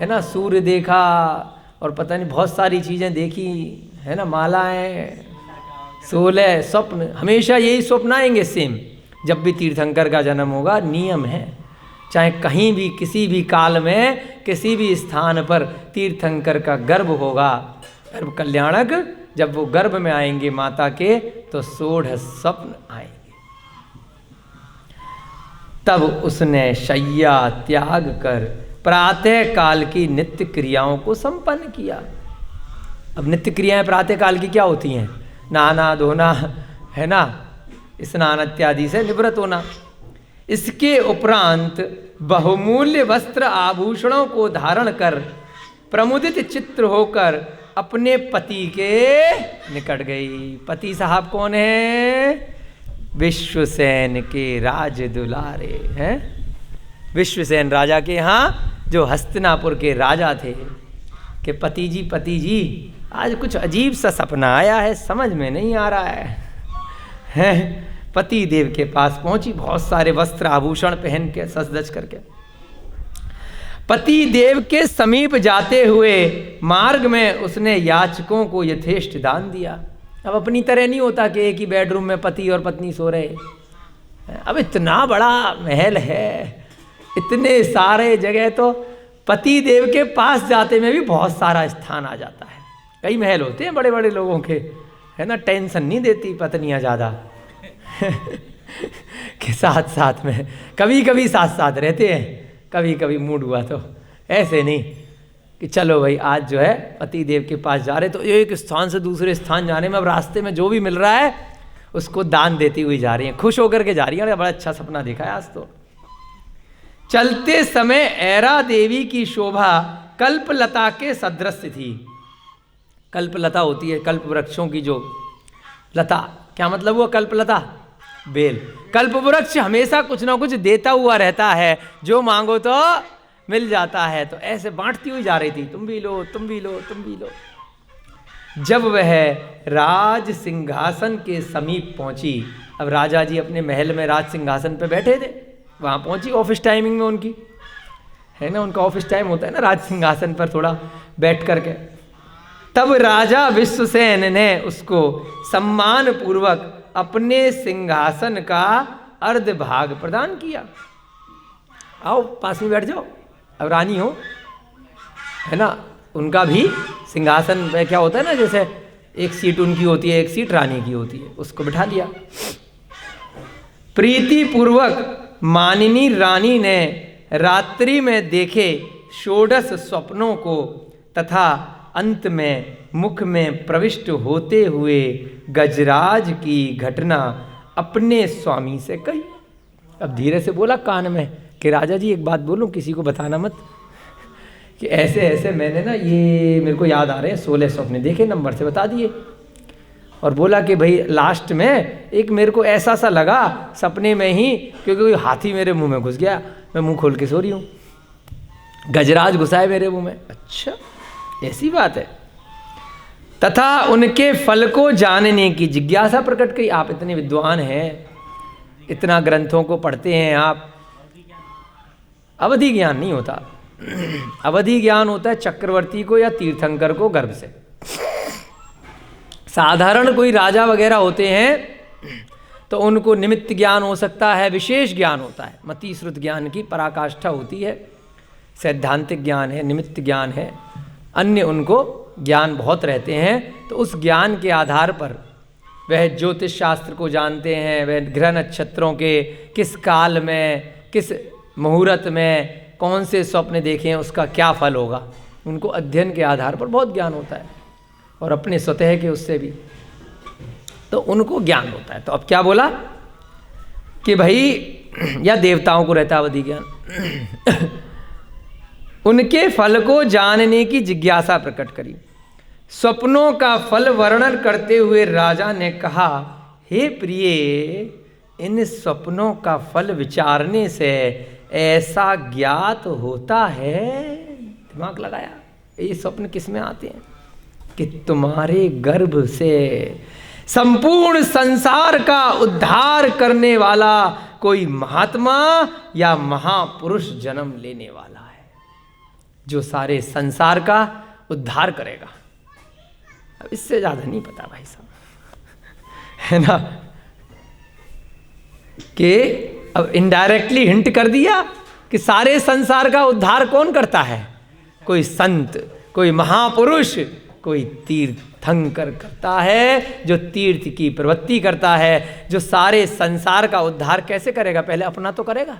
है ना। सूर्य देखा और पता नहीं बहुत सारी चीज़ें देखी, है ना, मालाएं, 16 स्वप्न। हमेशा यही स्वप्न आएंगे सेम। जब भी तीर्थंकर का जन्म होगा, नियम है, चाहे कहीं भी किसी भी काल में किसी भी स्थान पर तीर्थंकर का गर्भ होगा, गर्भ कल्याणक जब वो गर्भ में आएंगे माता के तो 16 स्वप्न आएंगे। तब उसने शैया त्याग कर प्रातः काल की नित्य क्रियाओं को संपन्न किया। अब नित्य क्रियाएं प्रातः काल की क्या होती हैं? नहाना धोना, है ना, स्नान इत्यादि से निवृत्त होना। इसके उपरांत बहुमूल्य वस्त्र आभूषणों को धारण कर प्रमुदित चित्र होकर अपने पति के निकट गई। पति साहब कौन है? विश्वसेन के राज दुलारे हैं। विश्वसेन राजा के यहाँ जो हस्तिनापुर के राजा थे कि पति जी आज कुछ अजीब सा सपना आया है, समझ में नहीं आ रहा है। पति देव के पास पहुंची, बहुत सारे वस्त्र आभूषण पहन के सज धज करके। पति देव के समीप जाते हुए मार्ग में उसने याचकों को यथेष्ट दान दिया। अब अपनी तरह नहीं होता कि एक ही बेडरूम में पति और पत्नी सो रहे। अब इतना बड़ा महल है, इतने सारे जगह, तो पति देव के पास जाते में भी बहुत सारा स्थान आ जाता है। कई महल होते हैं बड़े बड़े लोगों के, है ना, टेंशन नहीं देती पत्नियां ज़्यादा के साथ साथ में, कभी कभी साथ साथ रहते हैं, कभी कभी मूड हुआ तो, ऐसे नहीं कि चलो भाई आज जो है पति देव के पास जा रहे तो एक स्थान से दूसरे स्थान जाने में अब रास्ते में जो भी मिल रहा है उसको दान देती हुई जा रही हैं, खुश होकर के जा रही हैं। बड़ा अच्छा सपना देखा है आज तो। चलते समय ऐरा देवी की शोभा कल्पलता के सदृश थी। कल्पलता होती है कल्प वृक्षों की जो लता, क्या मतलब हुआ कल्पलता? बेल। कल्प वृक्ष हमेशा कुछ ना कुछ देता हुआ रहता है, जो मांगो तो मिल जाता है। तो ऐसे बांटती हुई जा रही थी, तुम भी लो, तुम भी लो, तुम भी लो। जब वह राज सिंहासन के समीप पहुंची, अब राजा जी अपने महल में राज सिंहासन पे बैठे थे, वहां पहुंची ऑफिस टाइमिंग में उनकी, है ना, उनका ऑफिस टाइम होता है ना राज सिंहासन पर थोड़ा बैठ करके। तब राजा विश्वसेन ने उसको सम्मान पूर्वक अपने सिंहासन का अर्ध भाग प्रदान किया। आओ पास में बैठ जाओ, अब रानी हो, है ना, उनका भी सिंहासन में क्या होता है ना, जैसे एक सीट उनकी होती है, एक सीट रानी की होती है, उसको बिठा दिया। प्रीति पूर्वक मानिनी रानी ने रात्रि में देखे 16 स्वप्नों को तथा अंत में मुख में प्रविष्ट होते हुए गजराज की घटना अपने स्वामी से कही। अब धीरे से बोला कान में कि राजा जी एक बात बोलूं, किसी को बताना मत, कि ऐसे ऐसे मैंने ना, ये मेरे को याद आ रहे हैं 16 स्वप्न देखे, नंबर से बता दिए। और बोला कि भाई लास्ट में एक मेरे को ऐसा सा लगा सपने में ही, क्योंकि कोई हाथी मेरे मुंह में घुस गया, मैं मुंह खोल के सो रही हूँ, गजराज घुसा है मेरे मुंह में। अच्छा ऐसी बात है। तथा उनके फल को जानने की जिज्ञासा प्रकट करी। आप इतने विद्वान हैं, इतना ग्रंथों को पढ़ते हैं आप, अवधि ज्ञान नहीं होता। अवधि ज्ञान होता है चक्रवर्ती को या तीर्थंकर को गर्भ से। साधारण कोई राजा वगैरह होते हैं तो उनको निमित्त ज्ञान हो सकता है, विशेष ज्ञान होता है, मति श्रुत ज्ञान की पराकाष्ठा होती है, सैद्धांतिक ज्ञान है, निमित्त ज्ञान है, अन्य उनको ज्ञान बहुत रहते हैं। तो उस ज्ञान के आधार पर वह ज्योतिष शास्त्र को जानते हैं, वह ग्रह नक्षत्रों के किस काल में, किस मुहूर्त में कौन से स्वप्न देखें, उसका क्या फल होगा, उनको अध्ययन के आधार पर बहुत ज्ञान होता है, और अपने स्वतः के उससे भी तो उनको ज्ञान होता है। तो अब क्या बोला कि भाई, या देवताओं को रहता अवधि ज्ञान, उनके फल को जानने की जिज्ञासा प्रकट करी। स्वप्नों का फल वर्णन करते हुए राजा ने कहा, हे प्रिय, इन स्वप्नों का फल विचारने से ऐसा ज्ञात होता है, दिमाग लगाया, ये स्वप्न किस में आते हैं, कि तुम्हारे गर्भ से संपूर्ण संसार का उद्धार करने वाला कोई महात्मा या महापुरुष जन्म लेने वाला है, जो सारे संसार का उद्धार करेगा। अब इससे ज्यादा नहीं पता भाई साहब, है ना, कि अब इनडायरेक्टली हिंट कर दिया कि सारे संसार का उद्धार कौन करता है, कोई संत, कोई महापुरुष, कोई तीर्थंकर करता है, जो तीर्थ की प्रवृत्ति करता है, जो सारे संसार का उद्धार कैसे करेगा? पहले अपना तो करेगा।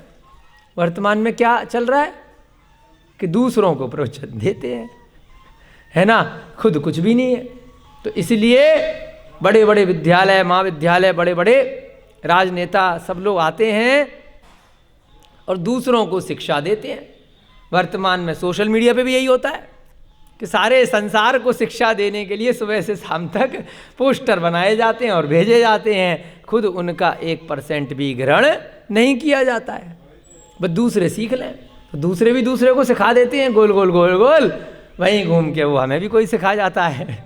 वर्तमान में क्या चल रहा है कि दूसरों को प्रवचन देते हैं, है ना, खुद कुछ भी नहीं है। तो इसलिए बड़े बड़े विद्यालय, महाविद्यालय, बड़े बड़े राजनेता सब लोग आते हैं और दूसरों को शिक्षा देते हैं। वर्तमान में सोशल मीडिया पे भी यही होता है कि सारे संसार को शिक्षा देने के लिए सुबह से शाम तक पोस्टर बनाए जाते हैं और भेजे जाते हैं, खुद उनका 1% भी ग्रहण नहीं किया जाता है। बस दूसरे सीख लें, तो दूसरे भी दूसरे को सिखा देते हैं, गोल गोल गोल गोल वहीं घूम के वो हमें भी कोई सिखा जाता है,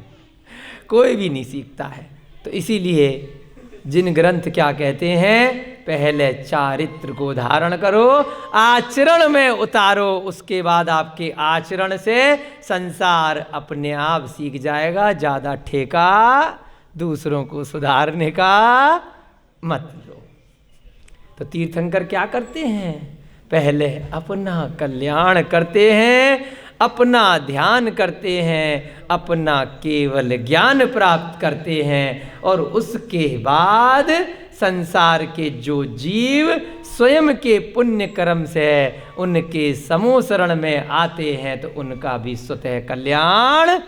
कोई भी नहीं सीखता है। तो इसीलिए जिन ग्रंथ क्या कहते हैं, पहले चारित्र को धारण करो, आचरण में उतारो, उसके बाद आपके आचरण से संसार अपने आप सीख जाएगा। ज़्यादा ठेका दूसरों को सुधारने का मत लो। तो तीर्थंकर क्या करते हैं? पहले अपना कल्याण करते हैं, अपना ध्यान करते हैं, अपना केवल ज्ञान प्राप्त करते हैं, और उसके बाद संसार के जो जीव स्वयं के पुण्य कर्म से उनके समोसरण में आते हैं तो उनका भी स्वतः कल्याण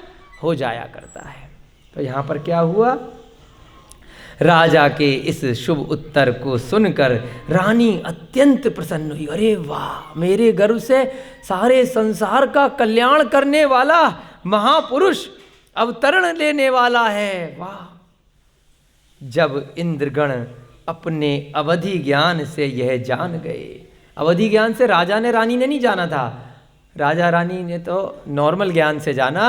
हो जाया करता है। तो यहाँ पर क्या हुआ? राजा के इस शुभ उत्तर को सुनकर रानी अत्यंत प्रसन्न हुई। अरे वाह, मेरे गर्भ से सारे संसार का कल्याण करने वाला महापुरुष अवतरण लेने वाला है, वाह। जब इंद्रगण अपने अवधि ज्ञान से यह जान गए, अवधि ज्ञान से राजा ने रानी ने नहीं जाना था, राजा रानी ने तो नॉर्मल ज्ञान से जाना।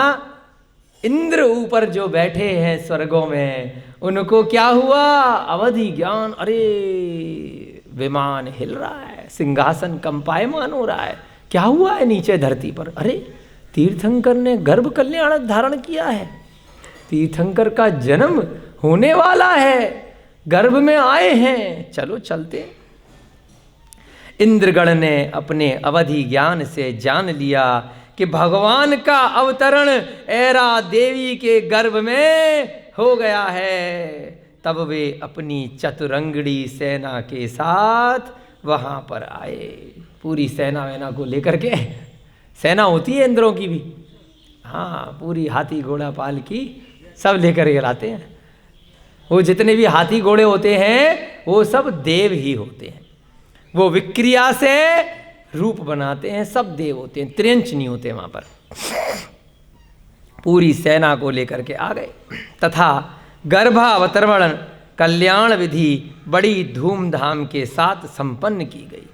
इंद्र ऊपर जो बैठे हैं स्वर्गों में, उनको क्या हुआ? अवधि ज्ञान। अरे विमान हिल रहा है, सिंहासन कंपायमान हो रहा है, क्या हुआ है नीचे धरती पर? अरे तीर्थंकर ने गर्भ कल्याण धारण किया है, तीर्थंकर का जन्म होने वाला है, गर्भ में आए हैं, चलो चलते। इंद्रगण ने अपने अवधि ज्ञान से जान लिया कि भगवान का अवतरण ऐरा देवी के गर्भ में हो गया है। तब वे अपनी चतुरंगड़ी सेना के साथ वहाँ पर आए, पूरी सेना वेना को लेकर के। सेना होती है इंद्रों की भी, हाँ, पूरी हाथी घोड़ा पाल की सब लेकर के लाते हैं। वो जितने भी हाथी घोड़े होते हैं वो सब देव ही होते हैं, वो विक्रिया से रूप बनाते हैं, सब देव होते हैं, त्रियंच नहीं होते वहाँ पर। पूरी सेना को लेकर के आ गए तथा गर्भावतरण कल्याण विधि बड़ी धूमधाम के साथ संपन्न की गई।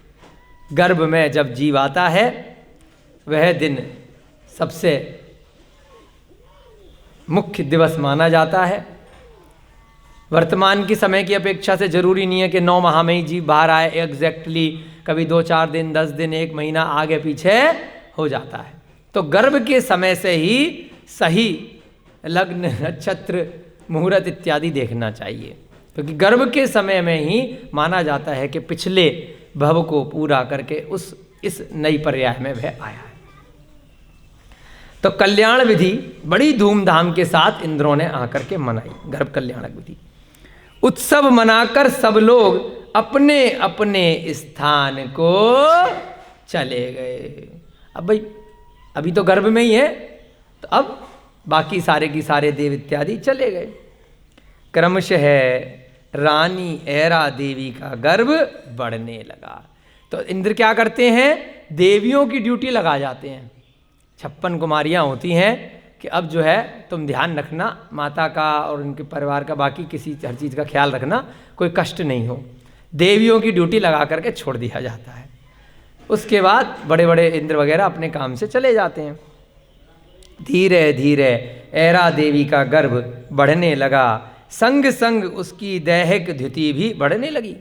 गर्भ में जब जीव आता है वह दिन सबसे मुख्य दिवस माना जाता है। वर्तमान की समय की अपेक्षा से जरूरी नहीं है कि 9 माह में ही जीव बाहर आए एग्जैक्टली, कभी 2-4 दिन, 10 दिन, 1 महीना आगे पीछे हो जाता है। तो गर्भ के समय से ही सही लग्न, नक्षत्र, मुहूर्त इत्यादि देखना चाहिए, क्योंकि गर्भ के समय में ही माना जाता है कि पिछले भव को पूरा करके इस नई पर्याय में वह आया है। तो कल्याण विधि बड़ी धूमधाम के साथ इंद्रों ने आकर के मनाई, गर्भ कल्याणक विधि। उत्सव मनाकर सब लोग अपने अपने स्थान को चले गए। अब भाई अभी तो गर्भ में ही है, तो अब बाकी सारे की सारे देव इत्यादि चले गए। क्रमशः रानी ऐरा देवी का गर्भ बढ़ने लगा। तो इंद्र क्या करते हैं? देवियों की ड्यूटी लगा जाते हैं। 56 कुमारियाँ होती हैं कि अब जो है तुम ध्यान रखना माता का और उनके परिवार का, बाकी किसी हर चीज़ का ख्याल रखना, कोई कष्ट नहीं हो। देवियों की ड्यूटी लगा करके छोड़ दिया जाता है। उसके बाद बड़े बड़े इंद्र वगैरह अपने काम से चले जाते हैं। धीरे धीरे ऐरा देवी का गर्भ बढ़ने लगा, संग संग उसकी दैहिक द्युति भी बढ़ने लगी।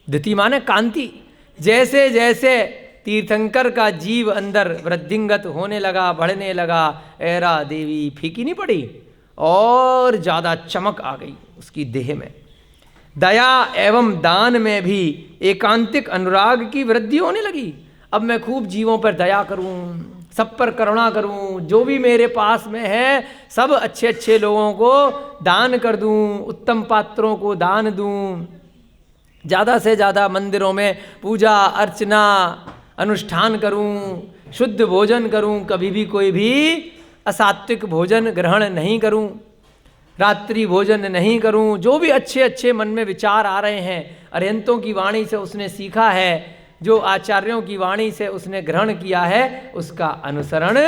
द्युति माने कांति। जैसे जैसे तीर्थंकर का जीव अंदर वृद्धिंगत होने लगा, बढ़ने लगा, ऐरा देवी फीकी नहीं पड़ी और ज़्यादा चमक आ गई उसकी देह में। दया एवं दान में भी एकांतिक अनुराग की वृद्धि होने लगी। अब मैं खूब जीवों पर दया करूं, सब पर करुणा करूं, जो भी मेरे पास में है सब अच्छे अच्छे लोगों को दान कर दूं, उत्तम पात्रों को दान दूं, ज़्यादा से ज़्यादा मंदिरों में पूजा अर्चना अनुष्ठान करूं, शुद्ध भोजन करूं, कभी भी कोई भी असात्विक भोजन ग्रहण नहीं करूं, रात्रि भोजन नहीं करूं। जो भी अच्छे अच्छे मन में विचार आ रहे हैं, अरिहंतों की वाणी से उसने सीखा है, जो आचार्यों की वाणी से उसने ग्रहण किया है, उसका अनुसरण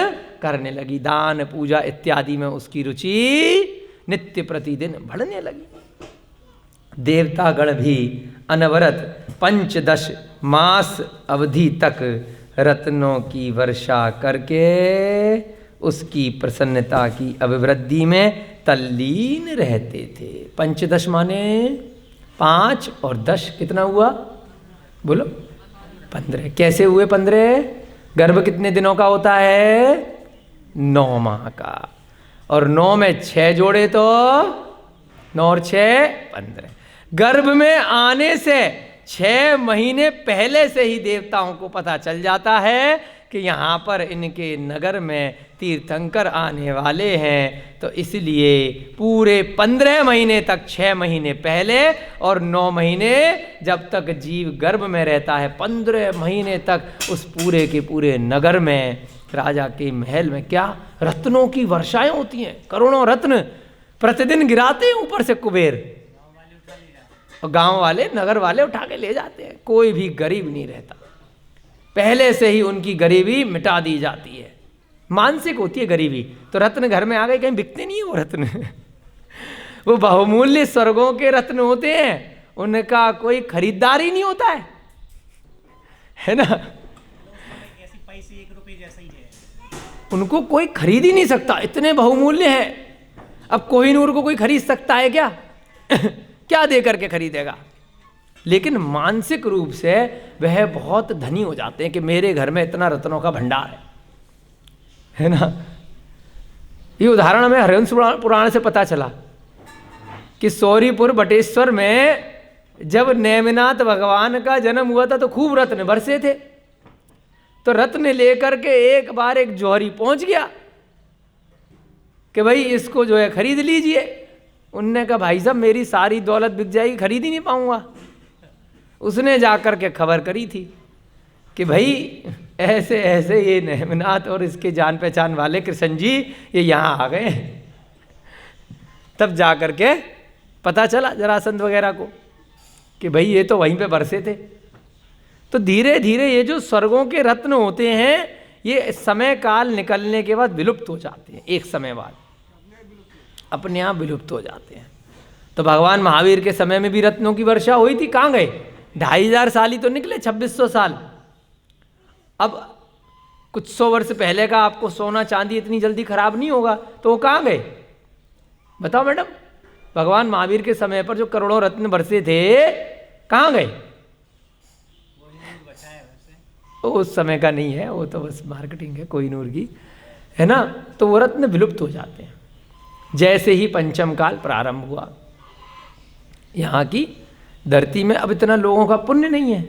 करने लगी। दान पूजा इत्यादि में उसकी रुचि नित्य प्रतिदिन बढ़ने लगी। देवतागण भी अनवरत 5-10 मास अवधि तक रत्नों की वर्षा करके उसकी प्रसन्नता की अभिवृद्धि में तल्लीन रहते थे। 5-10 माने 5 और 10 कितना हुआ बोलो? 15। कैसे हुए 15? गर्भ कितने दिनों का होता है? 9 माह का। और 9 में 6 जोड़े तो 9 और 6 15। गर्भ में आने से 6 महीने पहले से ही देवताओं को पता चल जाता है कि यहाँ पर इनके नगर में तीर्थंकर आने वाले हैं। तो इसलिए पूरे 15 महीने तक, 6 महीने पहले और 9 महीने जब तक जीव गर्भ में रहता है, 15 महीने तक उस पूरे के पूरे नगर में, राजा के महल में क्या रत्नों की वर्षाएं होती हैं। करोड़ों रत्न प्रतिदिन गिराते हैं ऊपर से कुबेर, और गांव वाले नगर वाले उठा के ले जाते हैं। कोई भी गरीब नहीं रहता, पहले से ही उनकी गरीबी मिटा दी जाती है। मानसिक होती है गरीबी। तो रत्न घर में आ गए, कहीं बिकते नहीं है वो रत्न वो बहुमूल्य स्वर्गों के रत्न होते हैं, उनका कोई खरीदार ही नहीं होता है ना। ऐसी पैसे 1 रुपये जैसा ही है, उनको कोई खरीद ही नहीं सकता, इतने बहुमूल्य हैं। अब कोहिनूर को कोई खरीद सकता है क्या? क्या दे करके खरीदेगा? लेकिन मानसिक रूप से वह बहुत धनी हो जाते हैं कि मेरे घर में इतना रत्नों का भंडार है ना। ये उदाहरण हमें हरिवंश पुराण से पता चला कि सौरीपुर बटेश्वर में जब नेमिनाथ भगवान का जन्म हुआ था तो खूब रत्न बरसे थे। तो रत्न लेकर के एक बार एक जौहरी पहुंच गया कि भाई इसको जो है खरीद लीजिए। उनने कहा भाई साहब मेरी सारी दौलत बिक जाएगी, खरीद ही नहीं पाऊंगा। उसने जाकर के खबर करी थी कि भाई ऐसे ऐसे ये नेमिनाथ और इसके जान पहचान वाले कृष्ण जी ये यहाँ आ गए। तब जाकर के पता चला जरासंध वगैरह को कि भाई ये तो वहीं पे बरसे थे। तो धीरे धीरे ये जो स्वर्गों के रत्न होते हैं ये समय काल निकलने के बाद विलुप्त हो जाते हैं, एक समय बाद अपने आप विलुप्त हो जाते हैं। तो भगवान महावीर के समय में भी रत्नों की वर्षा हुई थी, कहाँ गए? 2500 साल ही तो निकले, 2600 साल। अब कुछ 100 वर्ष पहले का आपको सोना चांदी इतनी जल्दी खराब नहीं होगा, तो वो कहाँ गए बताओ मैडम? भगवान महावीर के समय पर जो करोड़ों रत्न बरसे थे कहाँ गए? उस समय का नहीं है, वो तो बस मार्केटिंग है कोहिनूर की, है ना। तो वो रत्न विलुप्त हो जाते हैं जैसे ही पंचम काल प्रारंभ हुआ। यहाँ की धरती में अब इतना लोगों का पुण्य नहीं है,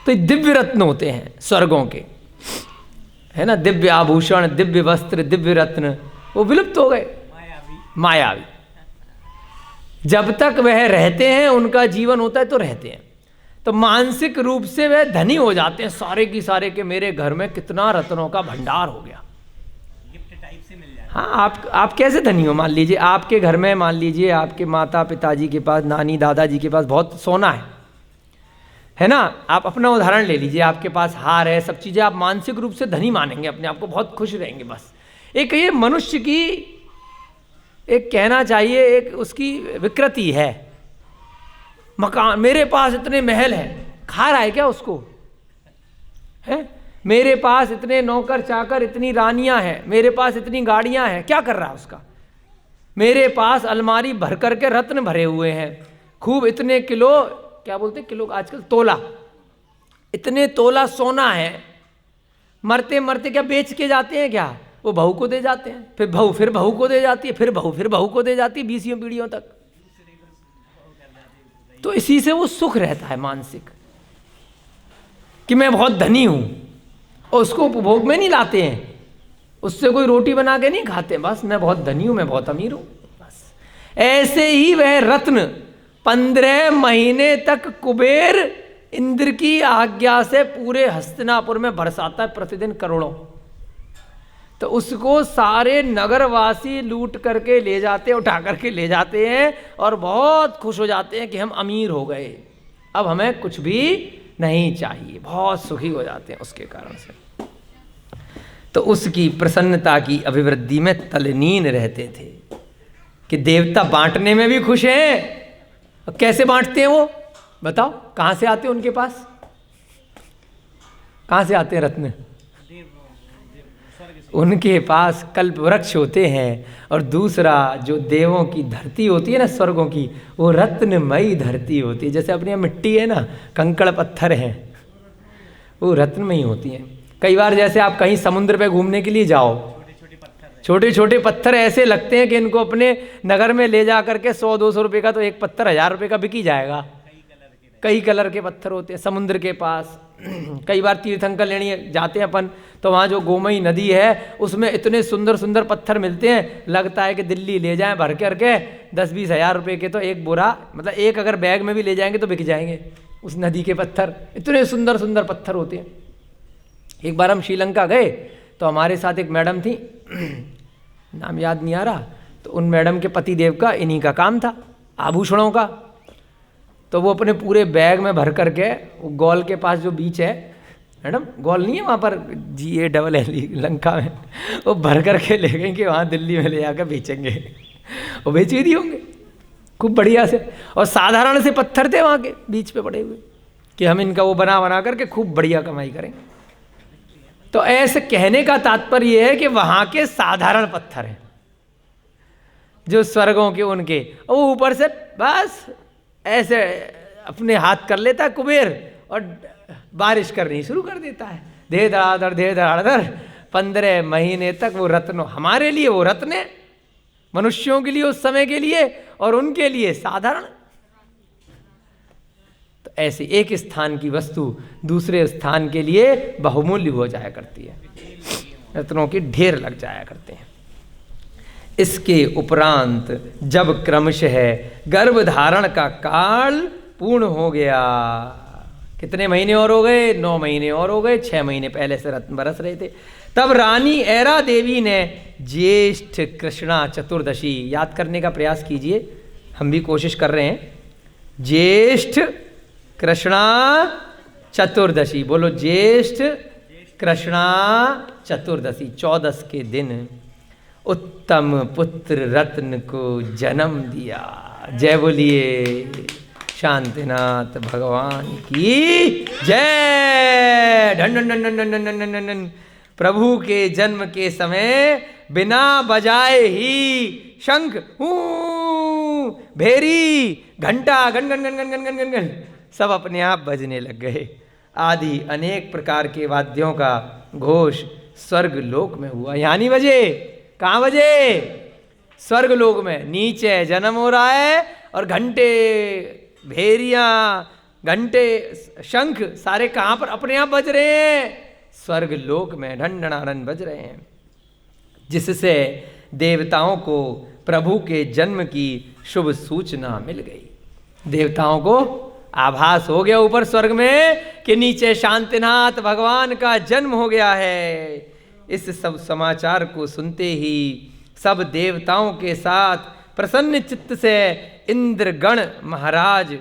तो दिव्य रत्न होते हैं स्वर्गों के, है ना। दिव्य आभूषण, दिव्य वस्त्र, दिव्य रत्न वो विलुप्त हो गए, मायावी। जब तक वह रहते हैं उनका जीवन होता है तो रहते हैं। तो मानसिक रूप से वह धनी हो जाते हैं सारे की सारे के मेरे घर में कितना रत्नों का भंडार हो गया, गिफ्ट टाइप से मिल जाए। हाँ, आप कैसे धनी हो? मान लीजिए आपके घर में, मान लीजिए आपके माता पिताजी के पास, नानी दादाजी के पास बहुत सोना है ना। आप अपना उदाहरण ले लीजिए, आपके पास हार है, सब चीज़ें, आप मानसिक रूप से धनी मानेंगे अपने आप को, बहुत खुश रहेंगे। बस एक ये मनुष्य की एक कहना चाहिए एक उसकी विकृति है। मकान, मेरे पास इतने महल हैं, खा रहा है क्या उसको? है मेरे पास इतने नौकर चाकर, इतनी रानियां हैं, मेरे पास इतनी गाड़ियां हैं, क्या कर रहा है उसका? मेरे पास अलमारी भर करके रत्न भरे हुए हैं, खूब इतने किलो, क्या बोलते हैं किलो आजकल, तोला, इतने तोला सोना है। मरते मरते क्या बेच के जाते हैं क्या? वो बहू को दे जाते हैं, फिर बहू को दे जाती है, फिर बहू को दे जाती है, 20 पीढ़ियों तक। तो इसी से वो सुख रहता है मानसिक कि मैं बहुत धनी हूं, और उसको उपभोग में नहीं लाते हैं उससे कोई रोटी बना के नहीं खाते, बस मैं बहुत धनी हूँ, मैं बहुत अमीर हूँ, बस। ऐसे ही वह रत्न 15 महीने तक कुबेर इंद्र की आज्ञा से पूरे हस्तिनापुर में बरसाता है प्रतिदिन करोड़ों। तो उसको सारे नगरवासी लूट करके ले जाते हैं, उठा करके ले जाते हैं और बहुत खुश हो जाते हैं कि हम अमीर हो गए, अब हमें कुछ भी नहीं चाहिए, बहुत सुखी हो जाते हैं उसके कारण से। तो उसकी प्रसन्नता की अभिवृद्धि में तल्लीन रहते थे कि देवता बांटने में भी खुश हैं। कैसे बांटते हैं वो बताओ, कहाँ से आते हैं उनके पास, कहाँ से आते हैं रत्न? उनके पास कल्प वृक्ष होते हैं, और दूसरा जो देवों की धरती होती है ना, स्वर्गों की, वो रत्नमयी धरती होती है। जैसे अपने यहाँ मिट्टी है ना, कंकड़ पत्थर हैं, वो रत्नमयी होती हैं। कई बार जैसे आप कहीं समुद्र पे घूमने के लिए जाओ, छोटे छोटे पत्थर ऐसे लगते हैं कि इनको अपने नगर में ले जा करके 100-200 रुपये का तो एक पत्थर 1000 रुपये का बिक ही जाएगा। कई कलर के पत्थर होते हैं समुद्र के पास। कई बार तीर्थंकर लेने जाते हैं अपन, तो वहाँ जो गोमई नदी है उसमें इतने सुंदर सुंदर पत्थर मिलते हैं, लगता है कि दिल्ली ले जाएं भर करके 10-20 हज़ार रुपये के, तो एक बोरा, मतलब एक अगर बैग में भी ले जाएंगे तो बिक जाएंगे उस नदी के पत्थर। इतने सुंदर सुंदर पत्थर होते हैं। एक बार हम श्रीलंका गए तो हमारे साथ एक मैडम थी, नाम याद नहीं आ रहा, तो उन मैडम के पति देव का इन्हीं का काम था आभूषणों का। तो वो अपने पूरे बैग में भर करके, वो गौल के पास जो बीच है मैडम, गौल नहीं है वहाँ पर, GALL लंका में, वो भर करके ले गए कि वहाँ दिल्ली में ले जाकर बेचेंगे। वो बेच भी दिए होंगे खूब बढ़िया से, और साधारण से पत्थर थे वहाँ के बीच पे पड़े हुए कि हम इनका वो बना बना करके खूब बढ़िया कमाई करेंगे। तो ऐसे कहने का तात्पर्य यह है कि वहाँ के साधारण पत्थर हैं जो स्वर्गों के उनके, और वो ऊपर से बस ऐसे अपने हाथ कर लेता है कुबेर और बारिश करनी शुरू कर देता है, धे धड़ाधड़ 15 महीने तक वो रत्न। हमारे लिए वो रत्न है, मनुष्यों के लिए उस समय के लिए, और उनके लिए साधारण। तो ऐसे एक स्थान की वस्तु दूसरे स्थान के लिए बहुमूल्य हो जाया करती है, रत्नों के ढेर लग जाया करते हैं। इसके उपरांत जब क्रमशः गर्भधारण का काल पूर्ण हो गया, कितने महीने और हो गए? 9 महीने और हो गए, 6 महीने पहले से रत्न बरस रहे थे। तब रानी ऐरा देवी ने ज्येष्ठ कृष्णा चतुर्दशी, याद करने का प्रयास कीजिए, हम भी कोशिश कर रहे हैं। ज्येष्ठ कृष्णा चतुर्दशी, बोलो ज्येष्ठ कृष्णा चतुर्दशी, 14 के दिन उत्तम पुत्र रत्न को जन्म दिया। जय बोलिए शांतिनाथ भगवान की जय। ढन ढन ढन ढन ढन ढन ढन ढन। प्रभु के जन्म के समय बिना बजाए ही शंख, भेरी, घंटा, घन घन घन घन घन घन घन घन सब अपने आप बजने लग गए। आदि अनेक प्रकार के वाद्यों का घोष स्वर्ग लोक में हुआ। यहाँ नहीं बजे, कहाँ बजे? स्वर्ग लोक में। नीचे जन्म हो रहा है और घंटे, भेरियाँ, घंटे, शंख सारे कहाँ पर अपने आप बज रहे हैं? स्वर्ग लोक में ढन बज रहे हैं, जिससे देवताओं को प्रभु के जन्म की शुभ सूचना मिल गई। देवताओं को आभास हो गया ऊपर स्वर्ग में कि नीचे शांतिनाथ भगवान का जन्म हो गया है। इस सब समाचार को सुनते ही सब देवताओं के साथ प्रसन्न चित्त से इंद्रगण महाराज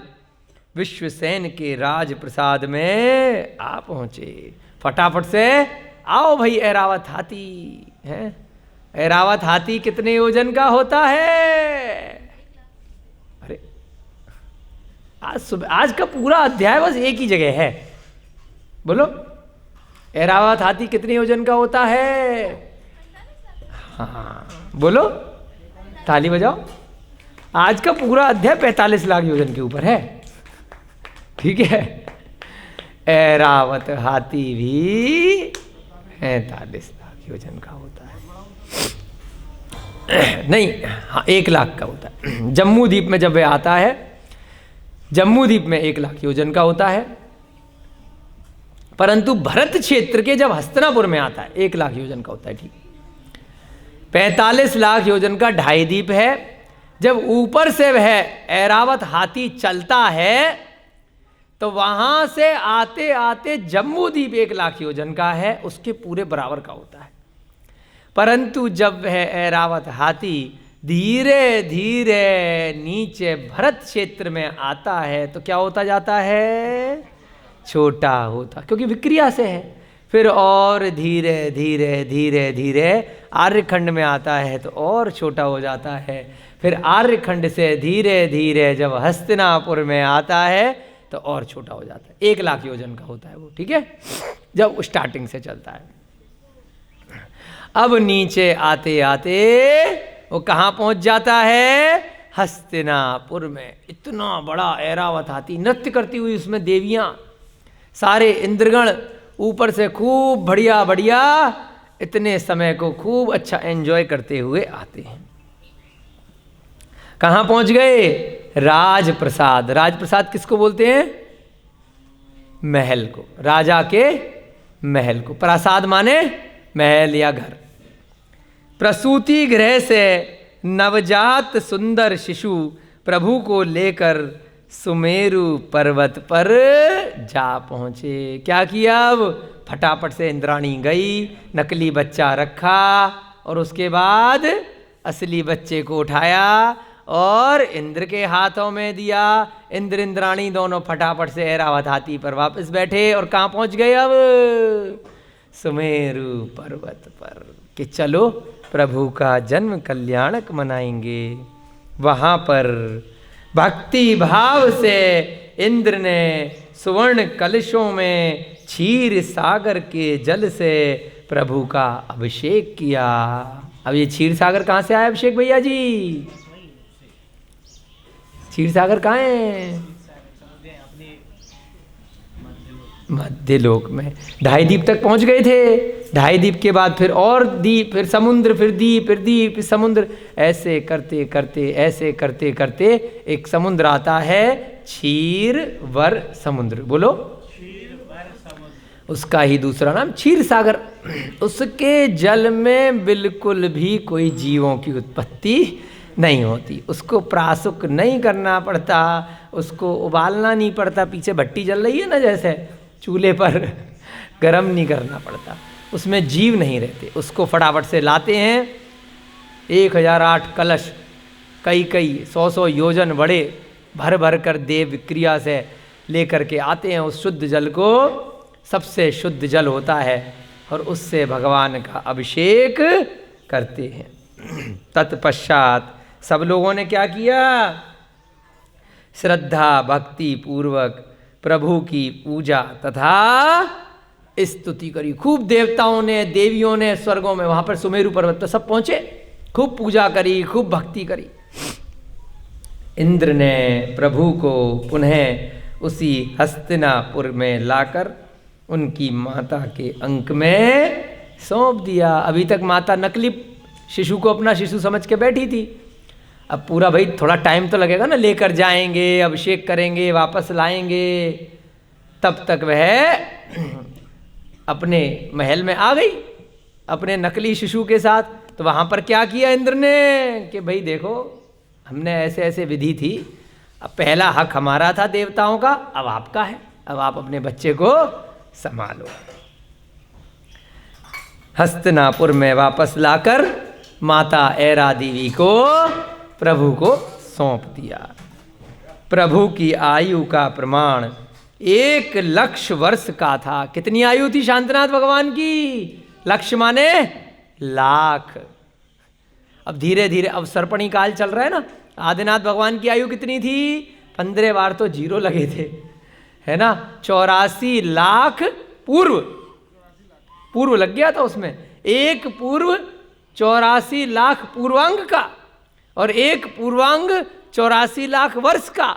विश्वसेन के राज प्रसाद में आ पहुँचे। फटाफट से आओ भाई, ऐरावत हाथी है। ऐरावत हाथी कितने योजन का होता है? अरे आज का पूरा अध्याय बस एक ही जगह है, बोलो ऐरावत हाथी कितने योजन का होता है? हाँ बोलो, ताली बजाओ। आज का पूरा अध्याय 45 लाख योजन के ऊपर है, ठीक है। ऐरावत हाथी भी 45 लाख योजन का होता है। नहीं, हाँ 1 लाख का होता है। जम्मू द्वीप में जब वह आता है, जम्मू द्वीप में 1 लाख योजन का होता है, परंतु भरत क्षेत्र के जब हस्तिनापुर में आता है 1 लाख योजन का होता है, ठीक। 45 लाख योजन का ढाई द्वीप है। जब ऊपर से वह ऐरावत हाथी चलता है तो वहां से आते आते जम्बू द्वीप 1 लाख योजन का है, उसके पूरे बराबर का होता है। परंतु जब वह ऐरावत हाथी धीरे धीरे नीचे भरत क्षेत्र में आता है तो क्या होता जाता है? छोटा होता, क्योंकि विक्रिया से है। फिर और धीरे धीरे धीरे धीरे आर्यखंड में आता है तो और छोटा हो जाता है। फिर आर्यखंड से धीरे धीरे जब हस्तिनापुर में आता है तो और छोटा हो जाता है। 1 लाख योजन का होता है वो, ठीक है, जब स्टार्टिंग से चलता है। अब नीचे आते आते वो कहाँ पहुंच जाता है? हस्तिनापुर में। इतना बड़ा ऐरावत हाथी, नृत्य करती हुई उसमें देवियां, सारे इंद्रगण ऊपर से खूब बढ़िया बढ़िया इतने समय को खूब अच्छा एंजॉय करते हुए आते हैं। कहाँ पहुंच गए? राजप्रसाद। राजप्रसाद किसको बोलते हैं? महल को, राजा के महल को। प्रासाद माने महल या घर। प्रसूति गृह से नवजात सुंदर शिशु प्रभु को लेकर सुमेरु पर्वत पर जा पहुंचे। क्या किया? अब फटाफट से इंद्राणी गई, नकली बच्चा रखा और उसके बाद असली बच्चे को उठाया और इंद्र के हाथों में दिया। इंद्र इंद्राणी दोनों फटाफट से ऐरावत हाथी पर वापस बैठे और कहाँ पहुंच गए? अब सुमेरु पर्वत पर, कि चलो प्रभु का जन्म कल्याणक मनाएंगे। वहाँ पर भक्ति भाव से इंद्र ने सुवर्ण कलशों में क्षीर सागर के जल से प्रभु का अभिषेक किया। अब ये क्षीर सागर कहाँ से आया अभिषेक भैया जी? क्षीर सागर कहाँ है? मध्य लोक में। ढाई द्वीप तक पहुंच गए थे। ढाई द्वीप के बाद फिर और द्वीप, फिर समुद्र, फिर द्वीप, फिर द्वीप, फिर समुद्र। ऐसे करते करते, ऐसे करते करते एक समुद्र आता है, क्षीरवर समुद्र। बोलो, उसका ही दूसरा नाम क्षीर सागर। उसके जल में बिल्कुल भी कोई जीवों की उत्पत्ति नहीं होती। उसको प्रासुक नहीं करना पड़ता, उसको उबालना नहीं पड़ता। पीछे भट्टी जल रही है ना, जैसे चूल्हे पर गरम नहीं करना पड़ता, उसमें जीव नहीं रहते। उसको फटाफट से लाते हैं। 1008 कलश, कई कई 100 योजन बड़े भर भर कर देव क्रिया से लेकर के आते हैं। उस शुद्ध जल को, सबसे शुद्ध जल होता है, और उससे भगवान का अभिषेक करते हैं। तत्पश्चात सब लोगों ने क्या किया? श्रद्धा भक्ति पूर्वक प्रभु की पूजा तथा स्तुति करी। खूब देवताओं ने, देवियों ने स्वर्गों में, वहां पर सुमेरु पर्वत पर सब पहुंचे, खूब पूजा करी, खूब भक्ति करी। इंद्र ने प्रभु को पुनः उसी हस्तिनापुर में लाकर उनकी माता के अंक में सौंप दिया। अभी तक माता नकली शिशु को अपना शिशु समझ के बैठी थी। अब पूरा भाई थोड़ा टाइम तो लगेगा ना, लेकर जाएंगे, अभिषेक करेंगे, वापस लाएंगे, तब तक वह अपने महल में आ गई अपने नकली शिशु के साथ। तो वहाँ पर क्या किया इंद्र ने कि भाई देखो, हमने ऐसे ऐसे विधि थी, अब पहला हक हमारा था देवताओं का, अब आपका है, अब आप अपने बच्चे को संभालो। हस्तिनापुर में वापस लाकर माता ऐरा देवी को प्रभु को सौंप दिया। प्रभु की आयु का प्रमाण 1 लक्ष वर्ष का था। कितनी आयु थी शांतनाथ भगवान की? लक्ष्य माने लाख। अब धीरे धीरे, अब सर्पणी काल चल रहा है ना, आदिनाथ भगवान की आयु कितनी थी? 15 बार तो जीरो लगे थे, है ना। 84 लाख पूर्व लग गया था उसमें। एक पूर्व 84 लाख पूर्वांग का और एक पूर्वांग 84 लाख वर्ष का।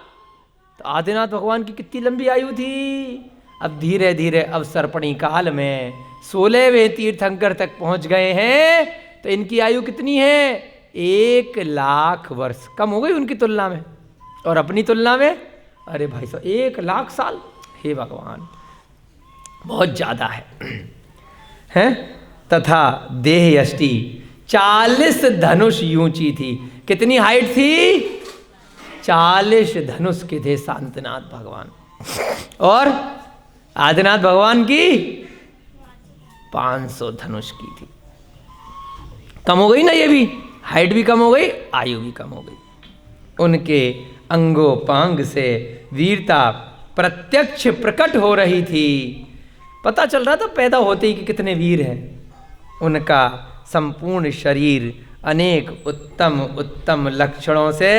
तो आदिनाथ भगवान की कितनी लंबी आयु थी। अब धीरे धीरे अब सर्पणी काल में 16वें तीर्थंकर तक पहुंच गए हैं, तो इनकी आयु कितनी है? 1 लाख वर्ष। कम हो गई उनकी तुलना में, और अपनी तुलना में अरे भाई साहब 1 लाख साल। हे भगवान, बहुत ज़्यादा है। हैं? तथा देह यष्टि 40 धनुष ऊंची थी। कितनी हाइट थी? 40 धनुष के थे शांतिनाथ भगवान। और आदिनाथ भगवान की 500 धनुष की थी। कम हो गई ना, ये भी हाइट भी कम हो गई, आयु भी कम हो गई। उनके अंगोपांग से वीरता प्रत्यक्ष प्रकट हो रही थी। पता चल रहा था पैदा होते ही कि कितने वीर हैं। उनका संपूर्ण शरीर अनेक उत्तम उत्तम लक्षणों से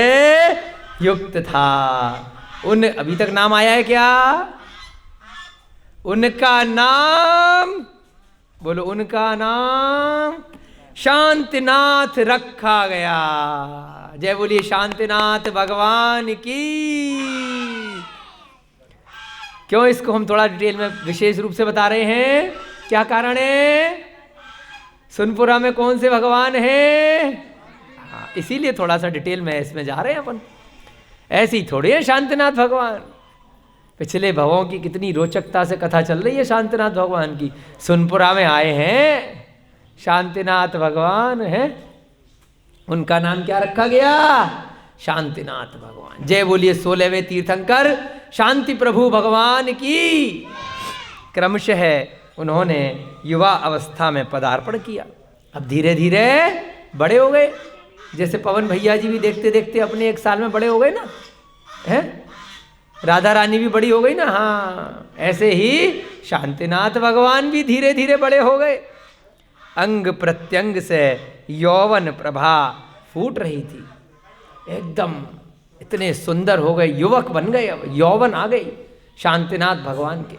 युक्त था। उन अभी तक नाम आया है क्या? उनका नाम बोलो, उनका नाम शांतिनाथ रखा गया। जय बोलिए शांतिनाथ भगवान की। क्यों इसको हम थोड़ा डिटेल में विशेष रूप से बता रहे हैं? क्या कारण है? सोनपुरा में कौन से भगवान हैं? हाँ, इसीलिए थोड़ा सा डिटेल में इसमें जा रहे हैं अपन। ऐसे ही थोड़े हैं शांतिनाथ भगवान। पिछले भवों की कितनी रोचकता से कथा चल रही है शांतिनाथ भगवान की। सोनपुरा में आए हैं शांतिनाथ भगवान हैं, उनका नाम क्या रखा गया? शांतिनाथ भगवान। जय बोलिए 16वें तीर्थंकर शांति प्रभु भगवान की। क्रमशः उन्होंने युवा अवस्था में पदार्पण किया। अब धीरे धीरे बड़े हो गए। जैसे पवन भैया जी भी देखते देखते अपने 1 साल में बड़े हो गए ना, हैं? राधा रानी भी बड़ी हो गई ना। हाँ, ऐसे ही शांतिनाथ भगवान भी धीरे धीरे बड़े हो गए। अंग प्रत्यंग से यौवन प्रभा फूट रही थी। एकदम इतने सुंदर हो गए, युवक बन गए, अब यौवन आ गई शांतिनाथ भगवान के।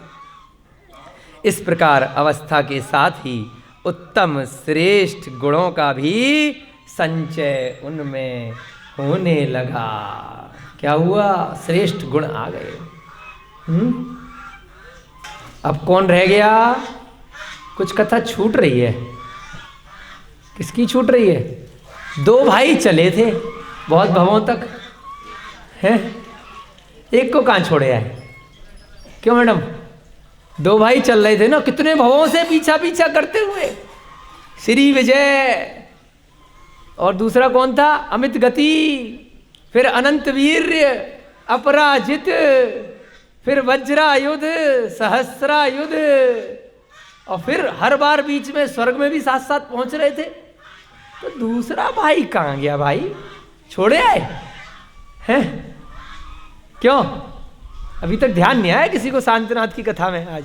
इस प्रकार अवस्था के साथ ही उत्तम श्रेष्ठ गुणों का भी संचय उनमें होने लगा। क्या हुआ? श्रेष्ठ गुण आ गए। अब कौन रह गया? कुछ कथा छूट रही है। किसकी छूट रही है? 2 भाई चले थे बहुत भवों तक, हैं? एक को कहाँ छोड़े आए? क्यों मैडम? 2 भाई चल रहे थे ना, कितने भवों से पीछा पीछा करते हुए। श्री विजय और दूसरा कौन था? अमित गति, फिर अनंत वीर्य, अपराजित, फिर वज्रायुध, सहस्रायुध, और फिर हर बार बीच में स्वर्ग में भी साथ साथ पहुंच रहे थे। तो दूसरा भाई कहाँ गया? भाई छोड़े आए हैं? क्यों? अभी तक ध्यान नहीं आया किसी को शांतिनाथ की कथा में आज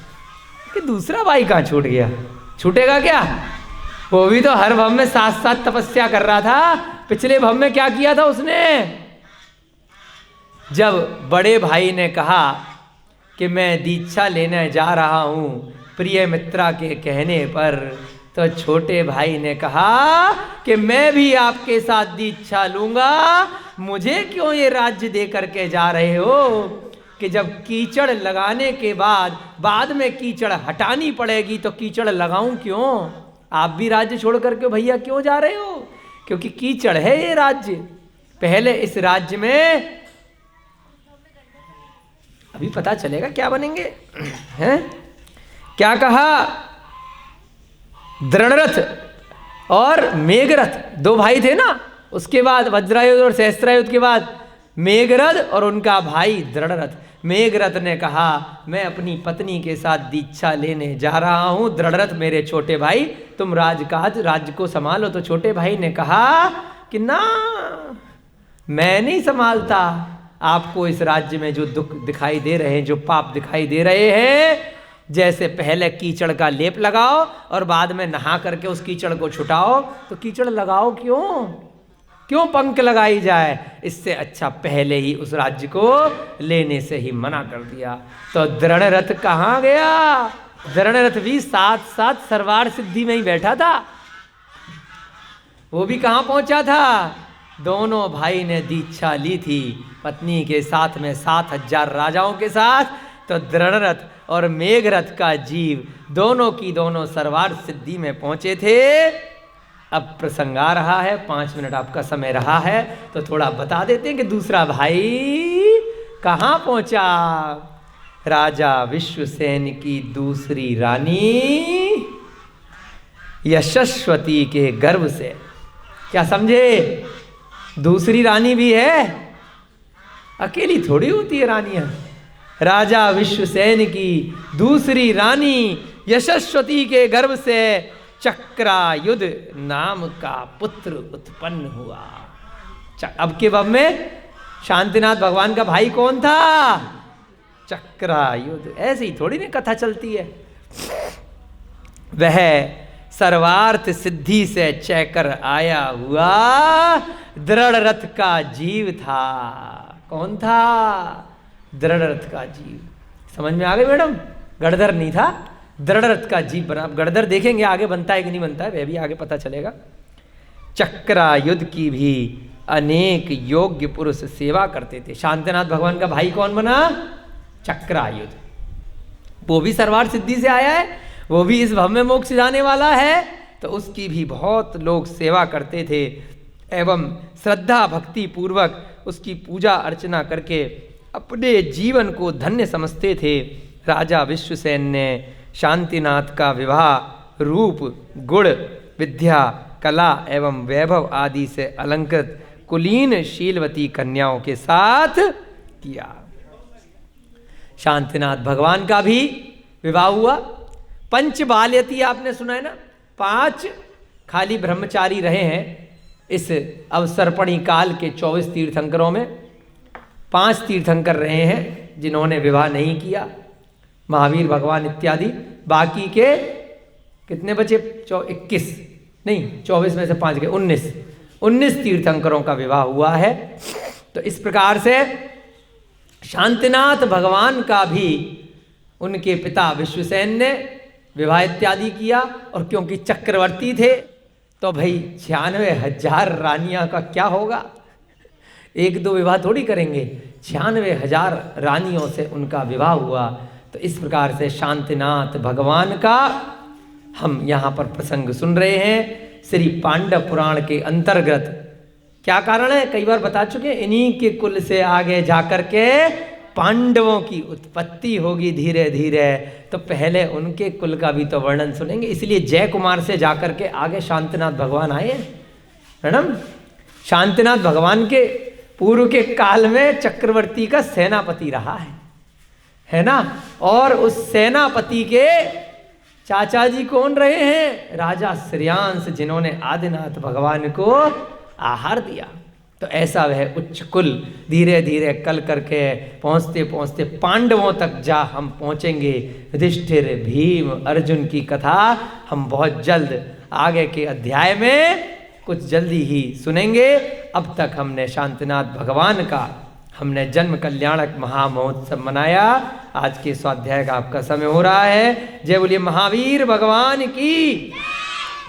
कि दूसरा भाई कहाँ छूट गया? छूटेगा क्या? वो भी तो हर भव में साथ साथ तपस्या कर रहा था। पिछले भव में क्या किया था उसने? जब बड़े भाई ने कहा कि मैं दीक्षा लेने जा रहा हूँ प्रिय मित्रा के कहने पर, तो छोटे भाई ने कहा कि मैं भी आपके साथ दीक्षा लूंगा। मुझे क्यों ये राज्य दे करके जा रहे हो कि जब कीचड़ लगाने के बाद में कीचड़ हटानी पड़ेगी तो कीचड़ लगाऊं क्यों? आप भी राज्य छोड़ करके भैया क्यों जा रहे हो? क्योंकि कीचड़ है ये राज्य। पहले इस राज्य में अभी पता चलेगा क्या बनेंगे, हैं? क्या कहा? दृढ़रथ और मेघरथ 2 भाई थे ना। उसके बाद वज्रायुध और सहस्त्रायुध के बाद मेघरथ और उनका भाई दृढ़रथ। मेघरथ ने कहा मैं अपनी पत्नी के साथ दीक्षा लेने जा रहा हूँ। दृढ़रथ मेरे छोटे भाई, तुम राजकाज राज्य को संभालो। तो छोटे भाई ने कहा कि ना, मैं नहीं संभालता। आपको इस राज्य में जो दुख दिखाई दे रहे हैं, जो पाप दिखाई दे रहे हैं, जैसे पहले कीचड़ का लेप लगाओ और बाद में नहा करके उस कीचड़ को छुटाओ, तो कीचड़ लगाओ क्यों पंख लगाई जाए? इससे अच्छा पहले ही उस राज्य को लेने से ही मना कर दिया। तो दृढ़रथ कहाँ गया? दृढ़रथ भी साथ साथ सरवार सिद्धि में ही बैठा था। वो भी कहाँ पहुंचा था? दोनों भाई ने दीक्षा ली थी पत्नी के साथ में 7000 राजाओं के साथ। तो दृढ़रथ और मेघरथ का जीव दोनों की दोनों सरवार सिद्धि में पहुंचे थे। अब प्रसंग आ रहा है, 5 मिनट आपका समय रहा है तो थोड़ा बता देते हैं कि दूसरा भाई कहाँ पहुंचा। राजा विश्वसेन की दूसरी रानी यशस्वती के गर्भ से क्या समझे? दूसरी रानी भी है, अकेली थोड़ी होती है रानियां। राजा विश्वसेन की दूसरी रानी यशस्वती के गर्भ से चक्रायुध नाम का पुत्र उत्पन्न हुआ। अब के वब में शांतिनाथ भगवान का भाई कौन था? चक्रायुध। ऐसे ही थोड़ी ना कथा चलती है। वह सर्वार्थ सिद्धि से चैकर आया हुआ दृढ़ रथ का जीव था। कौन था? दृढ़ रथ का जीव। समझ में आ गई मैडम? गणधर नहीं था, दृढ़ रथ का जीव बना। अब गणधर देखेंगे आगे बनता है कि नहीं बनता है, वह भी आगे पता चलेगा। चक्रायुध की भी अनेक योग्य पुरुष सेवा करते थे। शांतिनाथ भगवान का भाई कौन बना? चक्रायुध। वो भी सर्वार्थ सिद्धि से आया है, वो भी इस भव में मोक्ष जाने वाला है, तो उसकी भी बहुत लोग सेवा करते थे एवं श्रद्धा भक्ति पूर्वक उसकी पूजा अर्चना करके अपने जीवन को धन्य समझते थे। राजा विश्वसेन ने शांतिनाथ का विवाह रूप, गुण, विद्या, कला एवं वैभव आदि से अलंकृत कुलीन शीलवती कन्याओं के साथ किया। शांतिनाथ भगवान का भी विवाह हुआ। पंच बाल्यती आपने सुना है ना, 5 खाली ब्रह्मचारी रहे हैं इस अवसर्पणी काल के 24 तीर्थंकरों में। 5 तीर्थंकर रहे हैं जिन्होंने विवाह नहीं किया, महावीर भगवान इत्यादि। बाकी के कितने बचे? 21 नहीं, 24 में से 5 के 19 तीर्थंकरों का विवाह हुआ है। तो इस प्रकार से शांतिनाथ भगवान का भी उनके पिता विश्वसेन ने विवाह इत्यादि किया। और क्योंकि चक्रवर्ती थे तो भाई 96,000 रानियां का क्या होगा? 1-2 विवाह थोड़ी करेंगे, 96,000 रानियों से उनका विवाह हुआ। तो इस प्रकार से शांतिनाथ भगवान का हम यहाँ पर प्रसंग सुन रहे हैं श्री पांडव पुराण के अंतर्गत। क्या कारण है? कई बार बता चुके हैं, इन्हीं के कुल से आगे जाकर के पांडवों की उत्पत्ति होगी धीरे धीरे। तो पहले उनके कुल का भी तो वर्णन सुनेंगे, इसलिए जय कुमार से जाकर के आगे शांतिनाथ भगवान आए हैं मैडम। शांतिनाथ भगवान के पूर्व के काल में चक्रवर्ती का सेनापति रहा है ना। और उस सेनापति के चाचा जी कौन रहे हैं? राजा श्रेयांश, जिन्होंने आदिनाथ भगवान को आहार दिया। तो ऐसा वह उच्च कुल धीरे धीरे कल करके पहुँचते पहुँचते पांडवों तक जा हम पहुँचेंगे। युधिष्ठिर, भीम, अर्जुन की कथा हम बहुत जल्द आगे के अध्याय में कुछ जल्दी ही सुनेंगे। अब तक हमने शांतिनाथ भगवान का हमने जन्म कल्याणक महामहोत्सव मनाया। आज के स्वाध्याय का आपका समय हो रहा है। जय बोलिए महावीर भगवान की,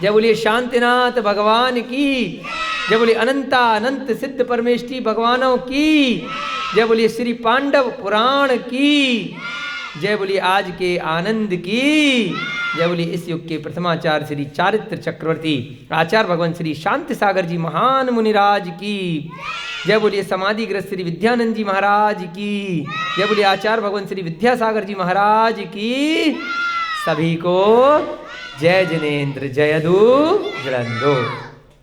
जय बोलिए शांतिनाथ भगवान की, जय बोलिए अनंता अनंत सिद्ध परमेष्ठी भगवानों की, जय बोलिए श्री पांडव पुराण की, जय बोलिए आज के आनंद की, जय बोलिए इस युग के प्रथमाचार्य श्री चारित्र चक्रवर्ती आचार्य भगवान श्री शांति सागर जी महान मुनिराज की, जय बोलिए समाधिग्रस्त श्री विद्यानंद जी महाराज की, जय बोलिए आचार्य भगवान श्री विद्यासागर जी महाराज की। सभी को जय जिनेन्द्र जयदु जलंदो।